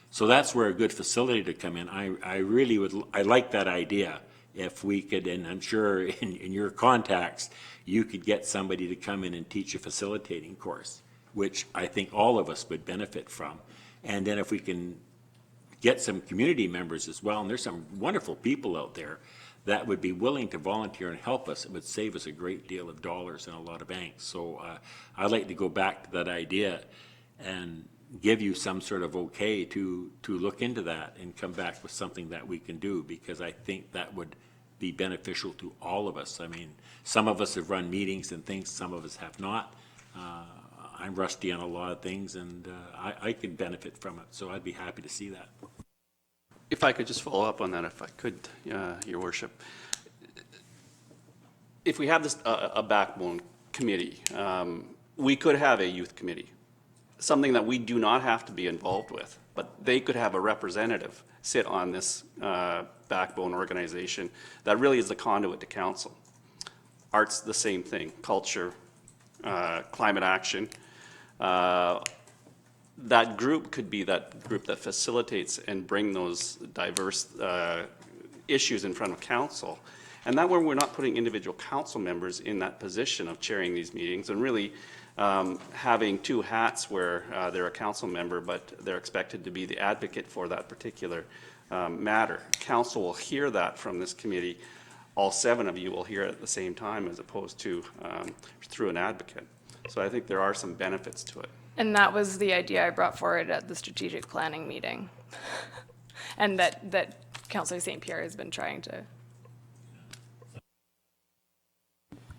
So that's where a good facility to come in. I like that idea. If we could, and I'm sure in your contacts, you could get somebody to come in and teach a facilitating course, which I think all of us would benefit from. And then if we can get some community members as well, and there's some wonderful people out there that would be willing to volunteer and help us, it would save us a great deal of dollars in a lot of banks. So I'd like to go back to that idea and give you some sort of okay to look into that and come back with something that we can do, because I think that would be beneficial to all of us. I mean, some of us have run meetings and things, some of us have not, I'm rusty on a lot of things, and I could benefit from it, so I'd be happy to see that. If I could just follow up on that, if I could, Your Worship. If we have this, a backbone committee, we could have a youth committee, something that we do not have to be involved with, but they could have a representative sit on this backbone organization that really is the conduit to council. Art's the same thing, culture, climate action. That group could be that group that facilitates and bring those diverse issues in front of council. And that way we're not putting individual council members in that position of chairing these meetings and really having two hats where they're a council member, but they're expected to be the advocate for that particular matter. Council will hear that from this committee. All 7 of you will hear it at the same time as opposed to through an advocate. So I think there are some benefits to it. And that was the idea I brought forward at the strategic planning meeting. And that Councillor St. Pierre has been trying to.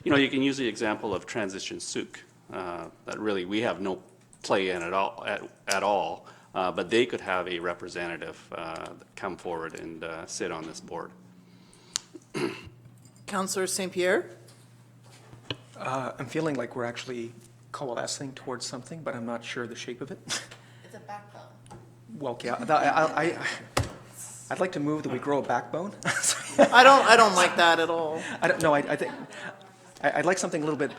You know, you can use the example of Transition Souk, that really we have no play in at all, but they could have a representative come forward and sit on this board. Councillor St. Pierre? I'm feeling like we're actually coalescing towards something, but I'm not sure the shape of it. It's a backbone. Well, yeah, I'd like to move that we grow a backbone. I don't like that at all. I don't know, I think, I'd like something a little bit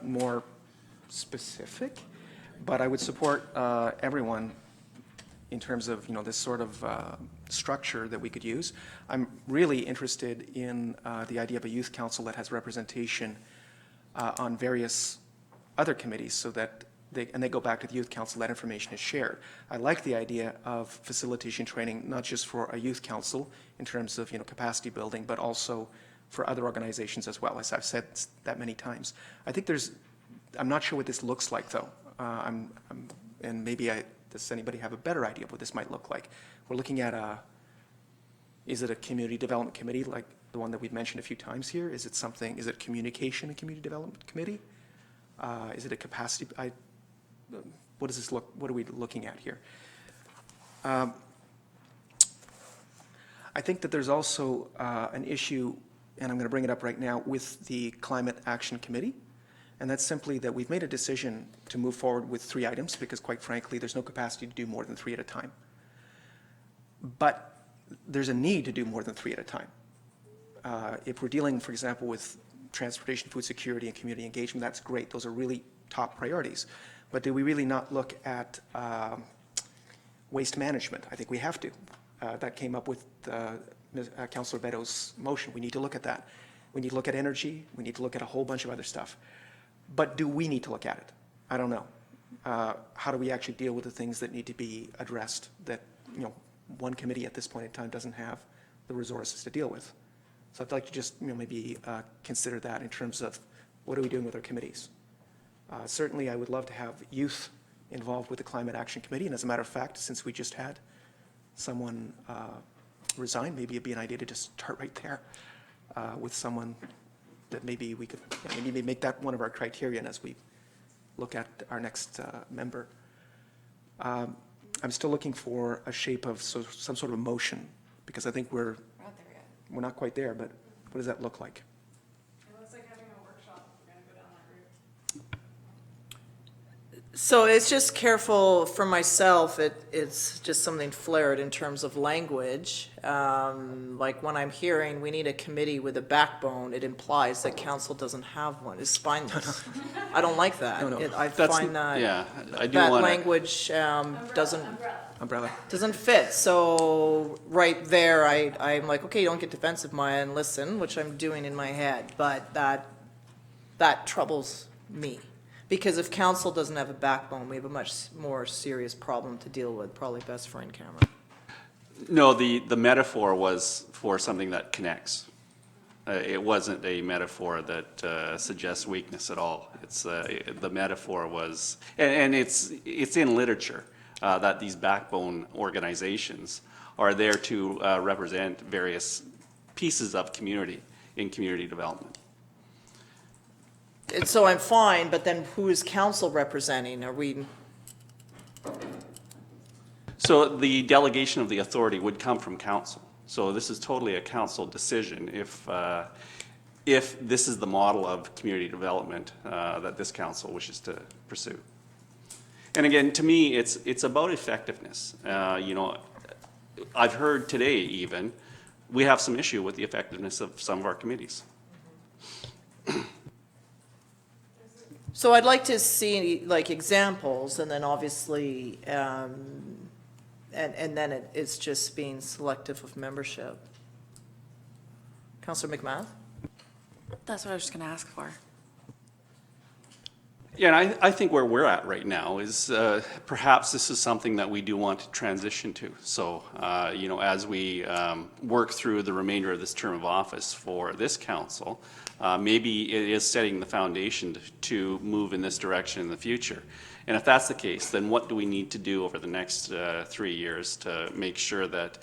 more specific, but I would support everyone in terms of, you know, this sort of structure that we could use. I'm really interested in the idea of a youth council that has representation on various other committees so that they go back to the youth council, that information is shared. I like the idea of facilitation training, not just for a youth council in terms of, you know, capacity building, but also for other organizations as well, as I've said that many times. I think I'm not sure what this looks like though. And maybe does anybody have a better idea of what this might look like? We're looking at is it a community development committee like the one that we've mentioned a few times here? Is it communication and community development committee? Is it a capacity? What does this look? What are we looking at here? I think that there's also an issue, and I'm going to bring it up right now, with the Climate Action Committee. And that's simply that we've made a decision to move forward with 3 items because, quite frankly, there's no capacity to do more than 3 at a time. But there's a need to do more than 3 at a time. If we're dealing, for example, with transportation, food security, and community engagement, that's great. Those are really top priorities. But do we really not look at waste management? I think we have to. That came up with Councillor Beto's motion. We need to look at that. We need to look at energy. We need to look at a whole bunch of other stuff. But do we need to look at it? I don't know. How do we actually deal with the things that need to be addressed that, you know, one committee at this point in time doesn't have the resources to deal with? So I'd like to just, you know, maybe consider that in terms of what are we doing with our committees. Certainly, I would love to have youth involved with the Climate Action Committee. And as a matter of fact, since we just had someone resign, maybe it'd be an idea to just start right there with someone that maybe we could, you know, maybe make that one of our criterion as we look at our next member. I'm still looking for a shape of some sort of a motion, because I think we're not quite there, but what does that look like? It looks like having a workshop if we're going to go down that route. So it's just careful for myself, it's just something flared in terms of language. Like when I'm hearing we need a committee with a backbone, it implies that council doesn't have one. It's spineless. I don't like that. No. I find that Yeah, I do that want to. language Umbrella. doesn't fit. So right there, I'm like, okay, don't get defensive, Maya, and listen, which I'm doing in my head, but that troubles me. Because if council doesn't have a backbone, we have a much more serious problem to deal with, probably best for in camera. No, the metaphor was for something that connects. It wasn't a metaphor that suggests weakness at all. It's the metaphor was, and it's in literature that these backbone organizations are there to represent various pieces of community in community development. So I'm fine, but then who is council representing? Are we, So the delegation of the authority would come from council. So this is totally a council decision if this is the model of community development that this council wishes to pursue. And again, to me, it's about effectiveness. You know, I've heard today even, we have some issue with the effectiveness of some of our committees. so I'd like to see like examples, and then obviously, and then it's just being selective of membership. Councillor McMath? That's what I was just going to ask for. Yeah, and I think where we're at right now is perhaps this is something that we do want to transition to. So, you know, as we work through the remainder of this term of office for this council, maybe it is setting the foundation to move in this direction in the future. And if that's the case, then what do we need to do over the next 3 years to make sure that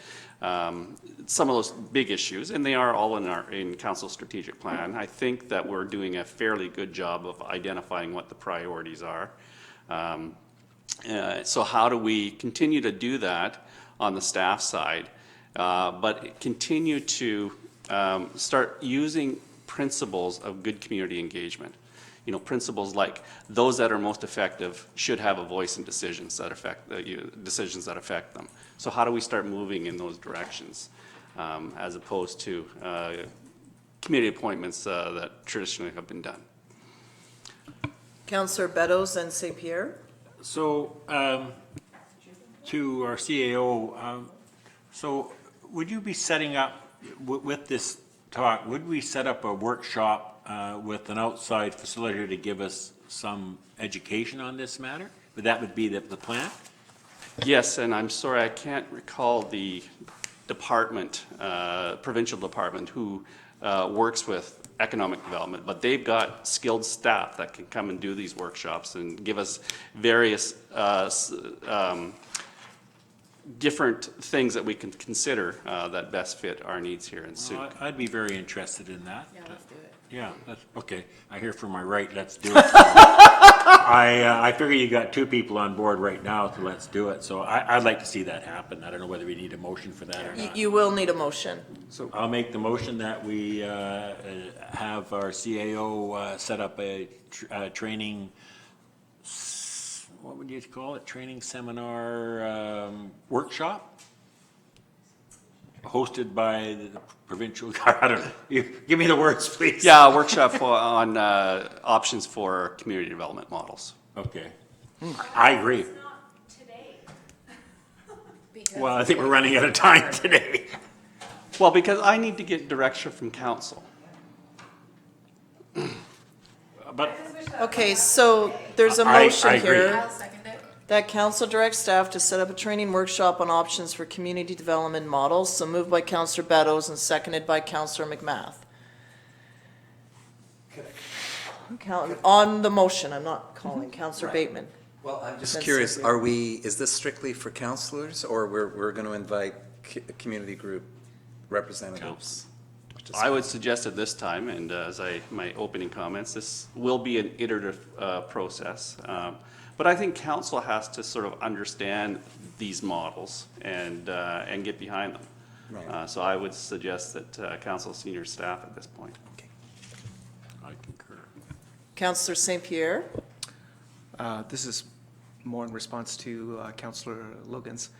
some of those big issues, and they are all in council strategic plan, I think that we're doing a fairly good job of identifying what the priorities are. So how do we continue to do that on the staff side, but continue to start using principles of good community engagement? You know, principles like those that are most effective should have a voice in decisions that affect them. So how do we start moving in those directions, as opposed to committee appointments that traditionally have been done? Councillor Beddoes and St. Pierre? So, to our CAO, so would you be setting up, with this talk, would we set up a workshop with an outside facilitator to give us some education on this matter? That would be the plan? Yes, and I'm sorry, I can't recall the department, provincial department, who works with economic development, but they've got skilled staff that can come and do these workshops and give us various different things that we can consider that best fit our needs here in Sioux. Well, I'd be very interested in that. Yeah, let's do it. Yeah, that's, okay. I hear from my right, let's do it. I figure you got 2 people on board right now, so let's do it. So I'd like to see that happen. I don't know whether we need a motion for that or not. You will need a motion. So I'll make the motion that we have our CAO set up a training, what would you call it? Training seminar workshop? Hosted by the provincial, I don't know. Give me the words, please. Yeah, a workshop on options for community development models. Okay. I agree. Well, I think we're running out of time today. Well, because I need to get direction from council. But Okay, so there's a I motion agree. here that council directs staff to set up a training workshop on options for community development models. So moved by Councillor Beddoes and seconded by Councillor McMath. On the motion, I'm not calling, Councillor Bateman. Well, I'm just Then curious, Cynthia. is this strictly for councillors, or we're going to invite community group representatives? I would suggest at this time, and as my opening comments, this will be an iterative process. But I think council has to sort of understand these models and get behind them. Right. So I would suggest that council senior staff at this point. Okay. I concur. Councillor St. Pierre? this is more in response to Councillor Logan's.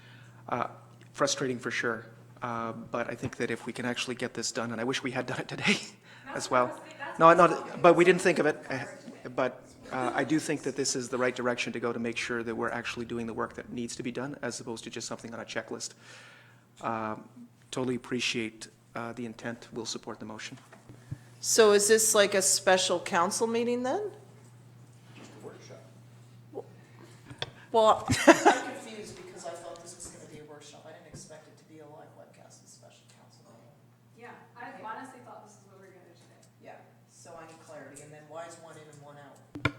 Frustrating for sure, but I think that if we can actually get this done, and I wish we had done it today as well. No, not, but we didn't think of it, but I do think that this is the right direction to go to make sure that we're actually doing the work that needs to be done as opposed to just something on a checklist. Totally appreciate the intent. We'll support the motion. So is this like a special council meeting then? Just a workshop. Well, I'm confused because I thought this was going to be a workshop. I didn't expect it to be a live webcast, a special council meeting. Yeah, I honestly thought this is what we were gonna do today. Yeah, so I need clarity, and then why is one in and one out?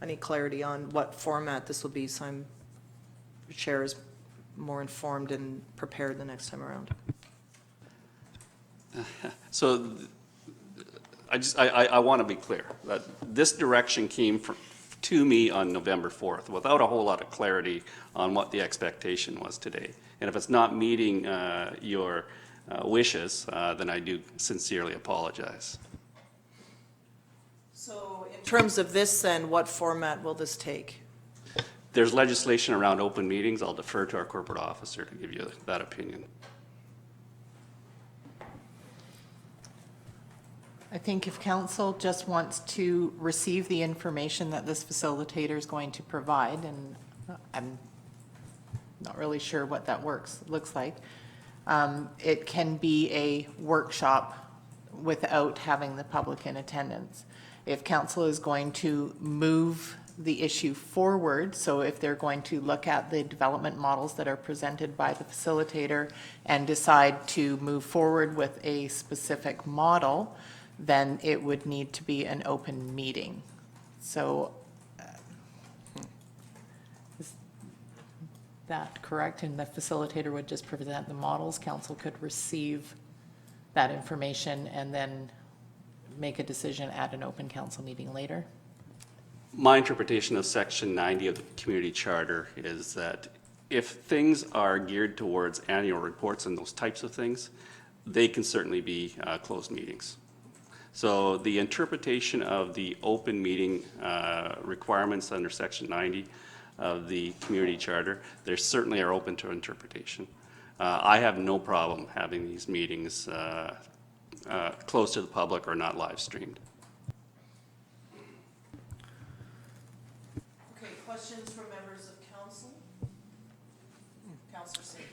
I need clarity on what format this will be, so the chair is more informed and prepared the next time around. So I want to be clear that this direction came to me on November 4th without a whole lot of clarity on what the expectation was today. And if it's not meeting your wishes, then I do sincerely apologize. So in terms of this, then, what format will this take? There's legislation around open meetings. I'll defer to our corporate officer to give you that opinion. I think if council just wants to receive the information that this facilitator is going to provide, and I'm not really sure what that looks like, it can be a workshop without having the public in attendance. If council is going to move the issue forward, so if they're going to look at the development models that are presented by the facilitator and decide to move forward with a specific model, then it would need to be an open meeting. So is that correct? And the facilitator would just present the models, council could receive that information and then make a decision at an open council meeting later? My interpretation of Section 90 of the Community Charter is that if things are geared towards annual reports and those types of things, they can certainly be closed meetings. So the interpretation of the open meeting requirements under Section 90 of the Community Charter, they certainly are open to interpretation. I have no problem having these meetings closed to the public or not live streamed. Okay, questions from members of council? Councilor St.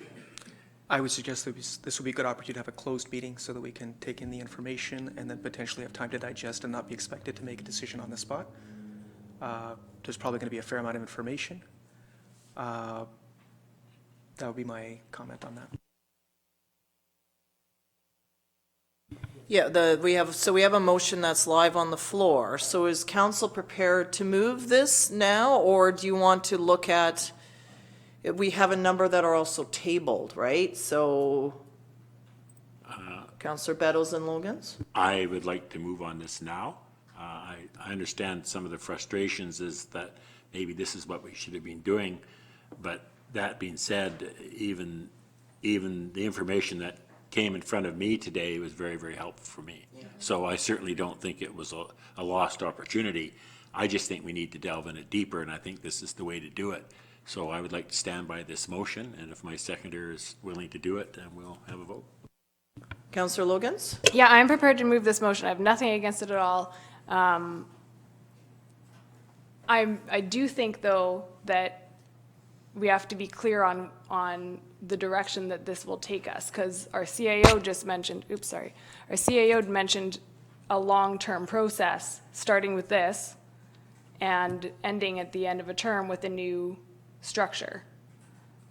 I would suggest that this would be a good opportunity to have a closed meeting so that we can take in the information and then potentially have time to digest and not be expected to make a decision on the spot. There's probably going to be a fair amount of information. That would be my comment on that. Yeah, we have a motion that's live on the floor. So is council prepared to move this now, or do you want to look at, we have a number that are also tabled, right? So, Councillor Beddoes and Logans? I would like to move on this now. I understand some of the frustrations is that maybe this is what we should have been doing, but that being said, even the information that came in front of me today was very, very helpful for me. Yeah. So I certainly don't think it was a lost opportunity. I just think we need to delve in it deeper, and I think this is the way to do it. So I would like to stand by this motion, and if my seconder is willing to do it, then we'll have a vote. Councillor Logans? Yeah, I'm prepared to move this motion. I have nothing against it at all. I do think, though, that we have to be clear on the direction that this will take us, because our CAO just mentioned, our CAO mentioned a long-term process, starting with this and ending at the end of a term with a new structure.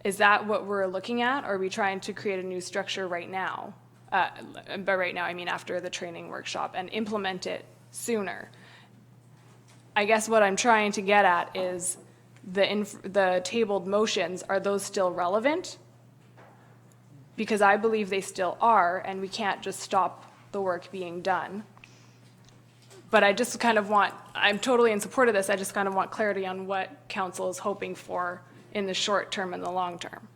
Is that what we're looking at, or are we trying to create a new structure right now? By right now, I mean after the training workshop, and implement it sooner. I guess what I'm trying to get at is the tabled motions, are those still relevant? Because I believe they still are, and we can't just stop the work being done. But I just kind of I'm totally in support of this, I just kind of want clarity on what council is hoping for in the short term and the long term.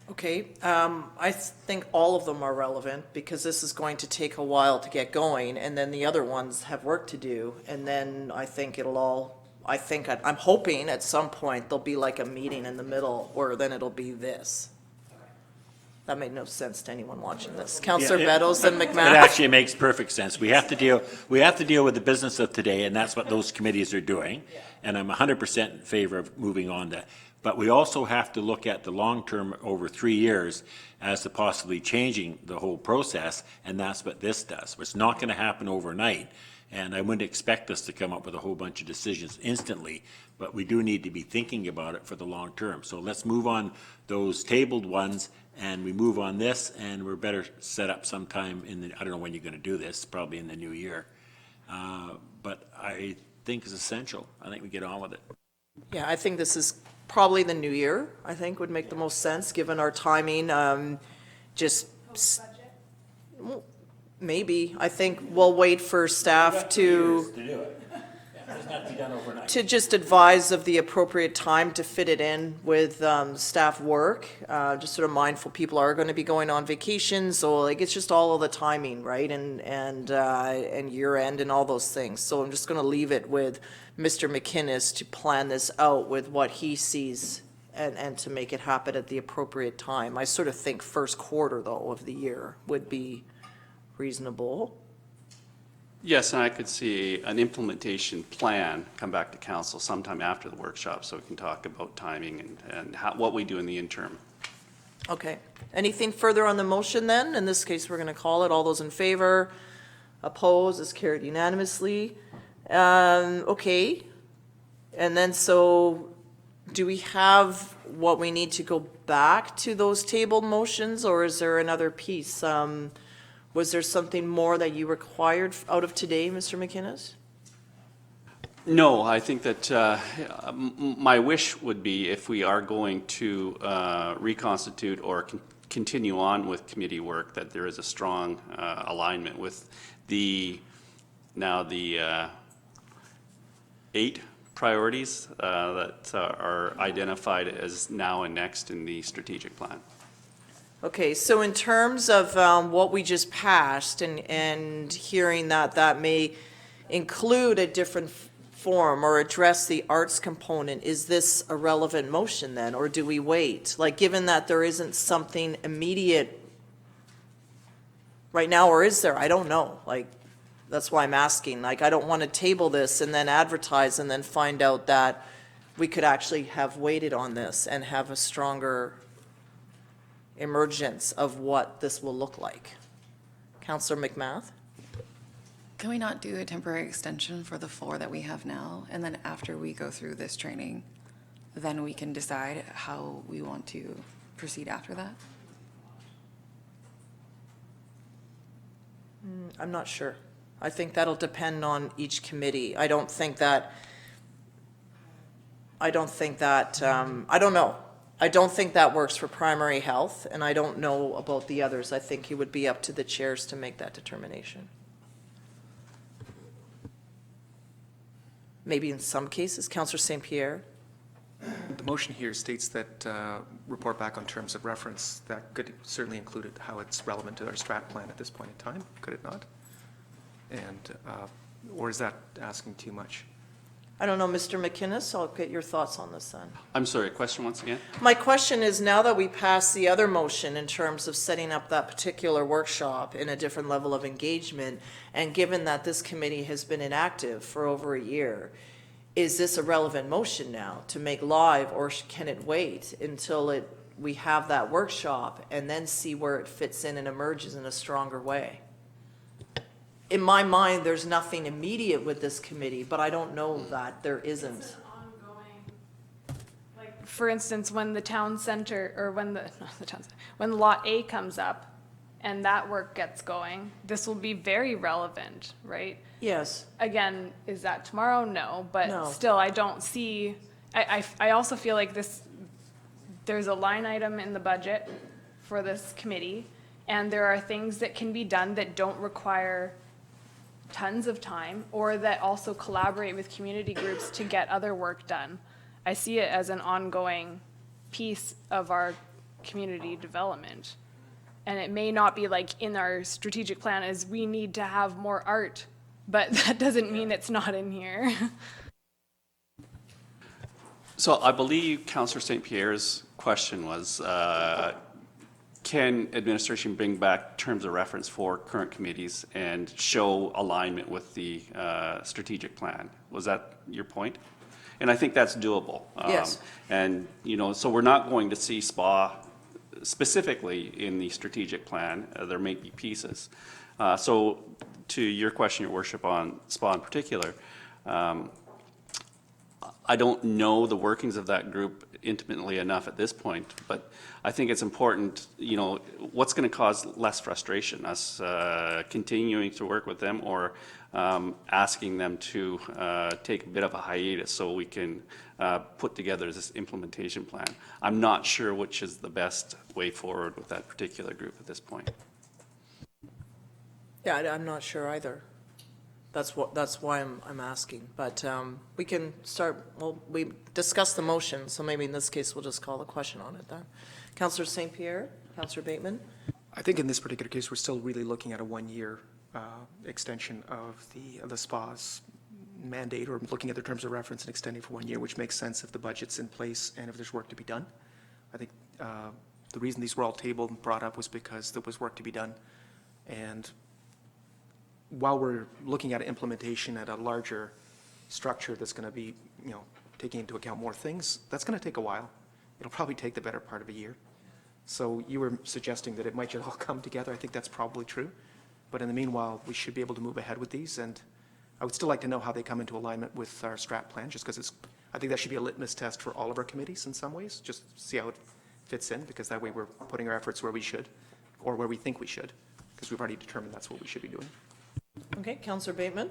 Okay, I think all of them are relevant, because this is going to take a while to get going, and then the other ones have work to do, and then I think I'm hoping at some point there'll be like a meeting in the middle, or then it'll be this. That made no sense to anyone watching this. Councillor Beddoes and McMahon. It actually makes perfect sense. We have to deal with the business of today, and that's what those committees are doing. And I'm 100% in favor of moving on to. But we also have to look at the long term over 3 years as to possibly changing the whole process, and that's what this does. It's not going to happen overnight, and I wouldn't expect us to come up with a whole bunch of decisions instantly, but we do need to be thinking about it for the long term. So let's move on those tabled ones, and we move on this, and we're better set up sometime I don't know when you're going to do this, probably in the new year. But I think it's essential. I think we get on with it. Yeah, I think this is probably the new year, I think would make the most sense, given our timing. Maybe. I think we'll wait for staff to do it. Yeah, it doesn't have to be done overnight. to just advise of the appropriate time to fit it in with staff work. Just sort of mindful, people are going to be going on vacation, so like it's just all of the timing, right? And year end and all those things. So I'm just going to leave it with Mr. McInnes to plan this out with what he sees and to make it happen at the appropriate time. I sort of think first quarter though of the year would be reasonable. Yes, and I could see an implementation plan come back to council sometime after the workshop, so we can talk about timing and what we do in the interim. Okay. Anything further on the motion then? In this case, we're going to call it. All those in favor? Opposed? Is carried unanimously. Okay. And then so do we have what we need to go back to those tabled motions, or is there another piece? Was there something more that you required out of today, Mr. McInnes? No, I think that my wish would be if we are going to reconstitute or continue on with committee work, that there is a strong alignment with the 8 priorities that are identified as now and next in the strategic plan. Okay, so in terms of what we just passed and hearing that that may include a different form or address the arts component, is this a relevant motion then, or do we wait? Like, given that there isn't something immediate right now, or is there? I don't know. Like, that's why I'm asking. Like, I don't want to table this and then advertise and then find out that we could actually have waited on this and have a stronger emergence of what this will look like. Councillor McMath? Can we not do a temporary extension for the 4 that we have now? And then after we go through this training, then we can decide how we want to proceed after that? I'm not sure. I think that'll depend on each committee. I don't know. I don't think that works for primary health, and I don't know about the others. I think it would be up to the chairs to make that determination. Maybe in some cases. Councillor St. Pierre? The motion here states that report back on terms of reference. That could certainly include how it's relevant to our strat plan at this point in time, could it not? And, or is that asking too much? I don't know, Mr. McInnes, I'll get your thoughts on this then. I'm sorry, question once again? My question is, now that we passed the other motion in terms of setting up that particular workshop in a different level of engagement, and given that this committee has been inactive for over a year, is this a relevant motion now to make live, or can it wait until we have that workshop and then see where it fits in and emerges in a stronger way? In my mind, there's nothing immediate with this committee, but I don't know that there isn't. It's an ongoing, like, for instance, when the town center, or when when Lot A comes up and that work gets going, this will be very relevant, right? Yes. Again, is that tomorrow? No, but No. still, I don't see, I also feel like there's a line item in the budget for this committee, and there are things that can be done that don't require tons of time, or that also collaborate with community groups to get other work done. I see it as an ongoing piece of our community development. And it may not be like in our strategic plan as we need to have more art, but that doesn't mean it's not in here. So I believe Councillor St. Pierre's question was, can administration bring back terms of reference for current committees and show alignment with the strategic plan? Was that your point? And I think that's doable. Yes. And, so we're not going to see SPA specifically in the strategic plan. There may be pieces. So to your question, Your Worship, on SPA in particular, I don't know the workings of that group intimately enough at this point, but I think it's important, what's going to cause less frustration, us continuing to work with them, or asking them to take a bit of a hiatus so we can put together this implementation plan. I'm not sure which is the best way forward with that particular group at this point. Yeah, I'm not sure either. That's why I'm asking, but we can start, well, we discussed the motion, so maybe in this case, we'll just call the question on it then. Councillor St. Pierre, Councillor Bateman? I think in this particular case, we're still really looking at a one-year extension of the SPA's mandate, or looking at the terms of reference and extending for 1 year, which makes sense if the budget's in place and if there's work to be done. I think the reason these were all tabled and brought up was because there was work to be done. And while we're looking at implementation at a larger structure that's going to be, taking into account more things, that's going to take a while. It'll probably take the better part of a year. So you were suggesting that it might just all come together. I think that's probably true. But in the meanwhile, we should be able to move ahead with these. And I would still like to know how they come into alignment with our strat plan, just because I think that should be a litmus test for all of our committees in some ways, just see how it fits in, because that way we're putting our efforts where we should, or where we think we should, because we've already determined that's what we should be doing. Okay, Councillor Bateman?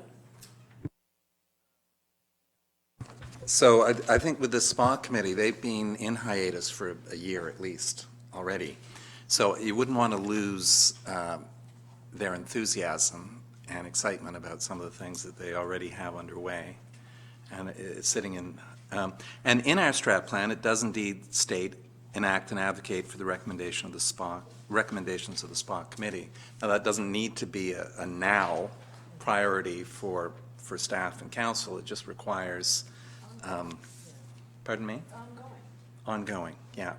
So I think with the SPA committee, they've been in hiatus for a year at least already. So you wouldn't want to lose their enthusiasm and excitement about some of the things that they already have underway. And it's sitting in, and in our strat plan, it does indeed state, enact and advocate for the recommendations of the SPA committee. Now, that doesn't need to be a now priority for staff and council. It just requires, pardon me? Ongoing, yeah.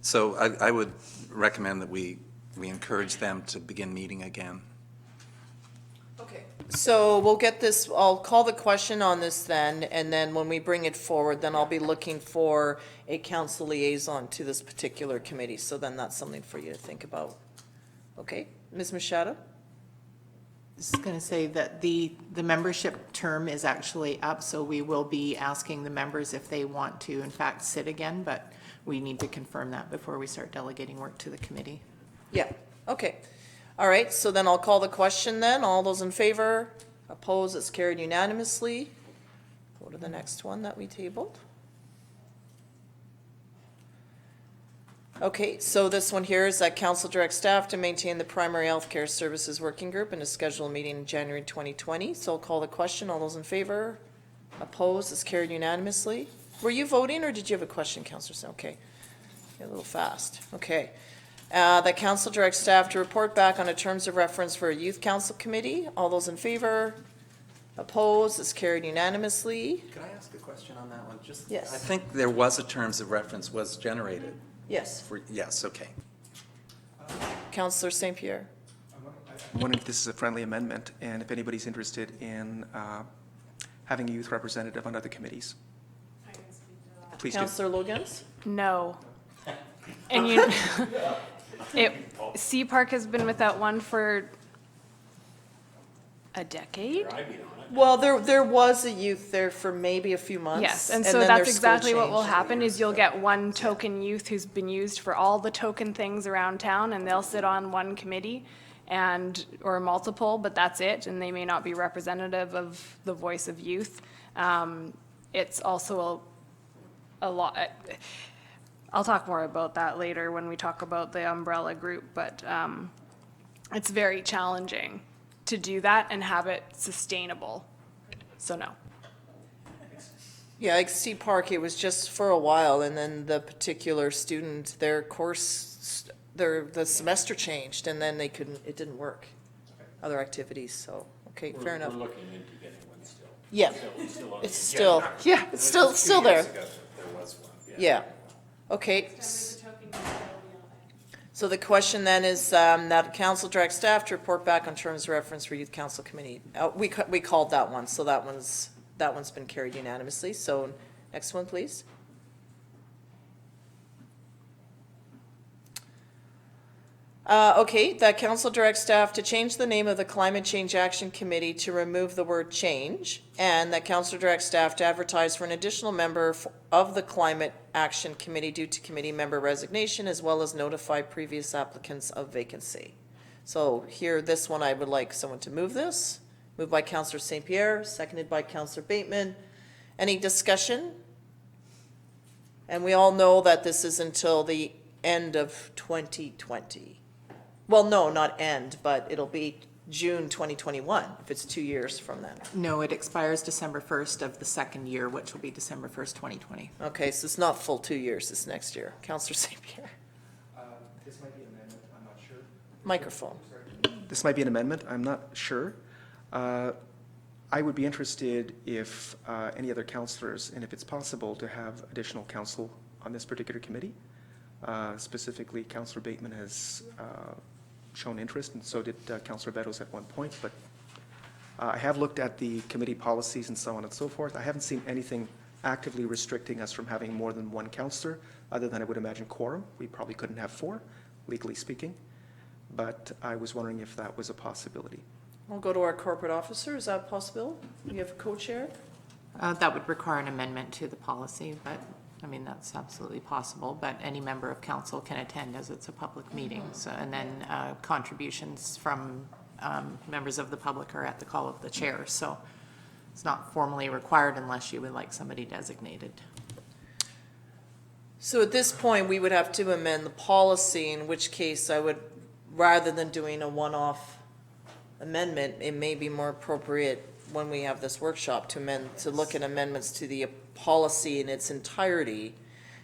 So I would recommend that we encourage them to begin meeting again. Okay. So we'll get this, I'll call the question on this then, and then when we bring it forward, then I'll be looking for a council liaison to this particular committee. So then that's something for you to think about. Okay, Ms. Machado? I was going to say that the membership term is actually up, so we will be asking the members if they want to, in fact, sit again, but we need to confirm that before we start delegating work to the committee. Yeah, okay. All right, so then I'll call the question then. All those in favor? Opposed? It's carried unanimously. Go to the next one that we tabled. Okay, so this one here is that council directs staff to maintain the primary health care services working group and to schedule a meeting in January 2020. So I'll call the question. All those in favor? Opposed? It's carried unanimously. Were you voting or did you have a question, Councillor? Okay, a little fast. Okay. That council directs staff to report back on the terms of reference for a youth council committee. All those in favor? Opposed? It's carried unanimously. Can I ask a question on that one? Just, Yes. I think there was a terms of reference was generated. Yes. Yes, okay. Councillor St. Pierre. I'm wondering if this is a friendly amendment, and if anybody's interested in having a youth representative on other committees. Please do. Councillor Logans? No. And Sea Park has been without one for a decade? Well, there was a youth there for maybe a few months. Yes, and so then that's their school exactly what will changed. happen, is you'll get one token youth who's been used for all the token things around town, and they'll sit on one committee or multiple, but that's it, and they may not be representative of the voice of youth. It's also a lot, I'll talk more about that later when we talk about the umbrella group, but it's very challenging to do that and have it sustainable. So no. Yeah, like Sea Park, it was just for a while, and then the particular student, their course, the semester changed, and then it didn't work. Other activities, so, okay, fair enough. We're looking into getting one still. Yeah, it's still, yeah, it's still there. There was one, Yeah, okay. So the question then is that council directs staff to report back on terms of reference for youth council committee. We called that one, so that one's been carried unanimously. So next one, please. Okay, that council directs staff to change the name of the Climate Change Action Committee to remove the word change, and that council directs staff to advertise for an additional member of the Climate Action Committee due to committee member resignation, as well as notify previous applicants of vacancy. So here, this one, I would like someone to move this. Moved by Councillor St. Pierre, seconded by Councillor Bateman. Any discussion? And we all know that this is until the end of 2020. Well, no, not end, but it'll be June 2021, if it's 2 years from then. No, it expires December 1st of the second year, which will be December 1st, 2020. Okay, so it's not full 2 years this next year. Counselor St. Pierre. This might be an amendment, I'm not sure. Microphone. This might be an amendment, I'm not sure. I would be interested if any other councillors, and if it's possible, to have additional counsel on this particular committee. Specifically, Councillor Bateman has shown interest, and so did Councillor Beddoes at one point, but I have looked at the committee policies and so on and so forth. I haven't seen anything actively restricting us from having more than one councillor, other than I would imagine quorum. We probably couldn't have 4, legally speaking, but I was wondering if that was a possibility. We'll go to our corporate officer. Is that possible? You have a co-chair? That would require an amendment to the policy, but, I mean, that's absolutely possible, but any member of council can attend as it's a public meeting, so, and then contributions from members of the public are at the call of the chair, so it's not formally required unless you would like somebody designated. So at this point, we would have to amend the policy, in which case I would, rather than doing a one-off amendment, it may be more appropriate when we have this workshop to amend, to look at amendments to the policy in its entirety.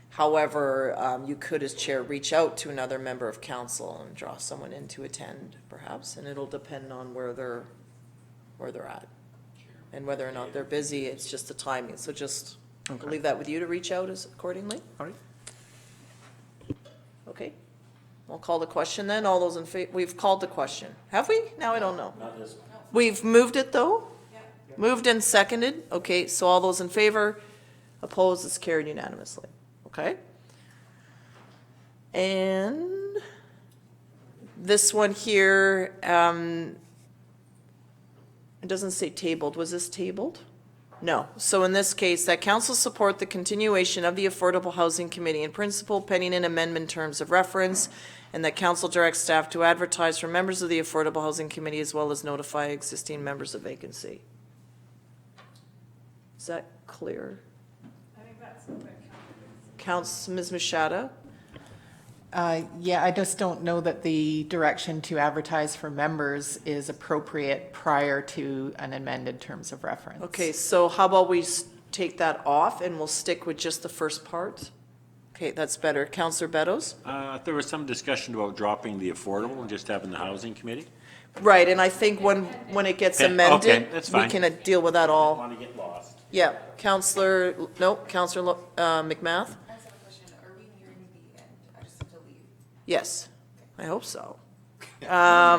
However, you could, as chair, reach out to another member of council and draw someone in to attend, perhaps, and it'll depend on where they're at. And whether or not they're busy, it's just the timing. So just Okay. leave that with you to reach out as accordingly. All right. Okay. I'll call the question then. All those in favor, we've called the question. Have we? Now I don't know. We've moved it though? Moved and seconded. Okay, so all those in favor, opposed, it's carried unanimously. Okay? And this one here, it doesn't say tabled. Was this tabled? No. So in this case, that council support the continuation of the Affordable Housing Committee in principle pending an amendment terms of reference, and that council directs staff to advertise for members of the Affordable Housing Committee as well as notify existing members of vacancy. Is that clear? I think that's what Counts, Ms. Machada? Yeah, I just don't know that the direction to advertise for members is appropriate prior to an amended terms of reference. Okay, so how about we take that off and we'll stick with just the first part? Okay, that's better. Councillor Beddoes? There was some discussion about dropping the affordable and just having the housing committee. Right, and I think when it gets Okay, amended, that's we fine. can deal with that all. Want to get lost. Yeah, Councillor, no, Councillor McMath? I just have a question. Are we nearing the end? I just have to leave. Yes, I hope so. Yeah.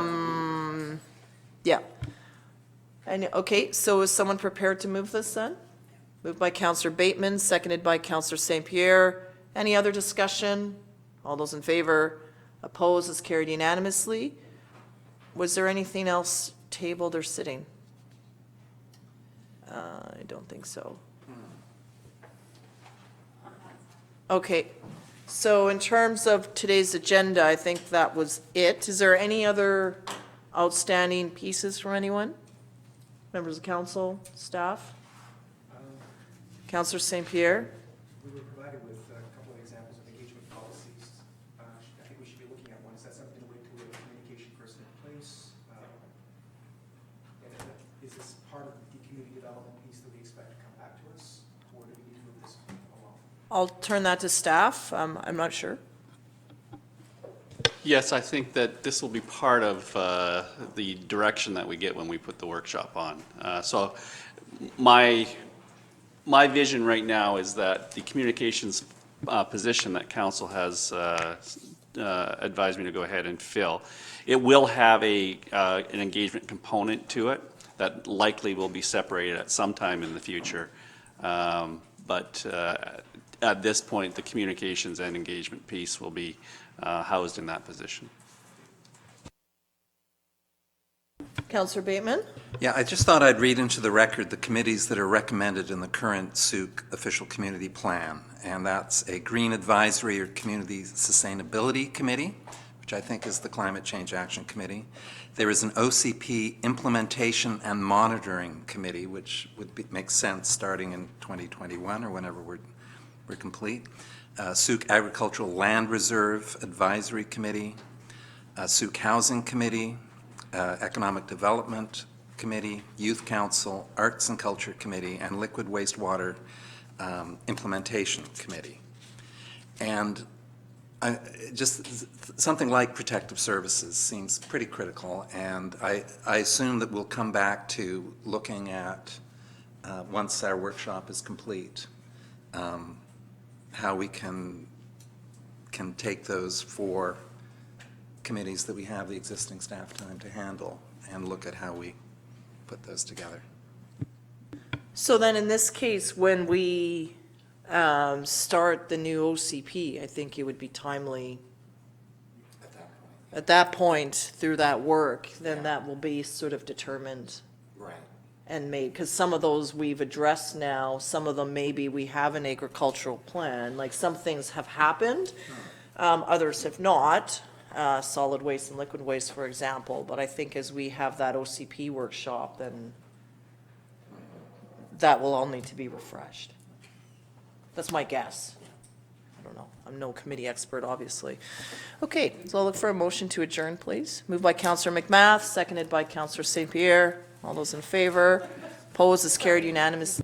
And, okay, so is someone prepared to move this then? Moved by Councillor Bateman, seconded by Councillor St. Pierre. Any other discussion? All those in favor? Opposed? Is carried unanimously. Was there anything else tabled or sitting? I don't think so. Okay, so in terms of today's agenda, I think that was it. Is there any other outstanding pieces from anyone? Members of council, staff? Councillor St. Pierre? We were provided with a couple of examples of engagement policies. I think we should be looking at one. Is that something to wait till we have a communication person in place? And is this part of the community development piece that we expect to come back to us? Or do we need to move this along? I'll turn that to staff. I'm not sure. Yes, I think that this will be part of the direction that we get when we put the workshop on. So my vision right now is that the communications position that council has advised me to go ahead and fill, it will have an engagement component to it that likely will be separated at some time in the future. But at this point, the communications and engagement piece will be housed in that position. Councillor Bateman? Yeah, I just thought I'd read into the record the committees that are recommended in the current SUC official community plan. And that's a Green Advisory or Community Sustainability Committee, which I think is the Climate Change Action Committee. There is an OCP Implementation and Monitoring Committee, which make sense starting in 2021 or whenever we're complete. SUC Agricultural Land Reserve Advisory Committee, SUC Housing Committee, Economic Development Committee, Youth Council, Arts and Culture Committee, and Liquid Wastewater Implementation Committee. And just something like protective services seems pretty critical, and I assume that we'll come back to looking at, once our workshop is complete, how we can take those 4 committees that we have the existing staff time to handle and look at how we put those together. So then in this case, when we start the new OCP, I think it would be timely at that point, through that work, then that will be sort of determined Right. and made, because some of those we've addressed now, some of them maybe we have an agricultural plan, like some things have happened, others have not, solid waste and liquid waste, for example, but I think as we have that OCP workshop, then that will all need to be refreshed. That's my guess. I don't know. I'm no committee expert, obviously. Okay, so I'll look for a motion to adjourn, please. Moved by Councillor McMath, seconded by Councillor St. Pierre. All those in favor? Opposed is carried unanimously.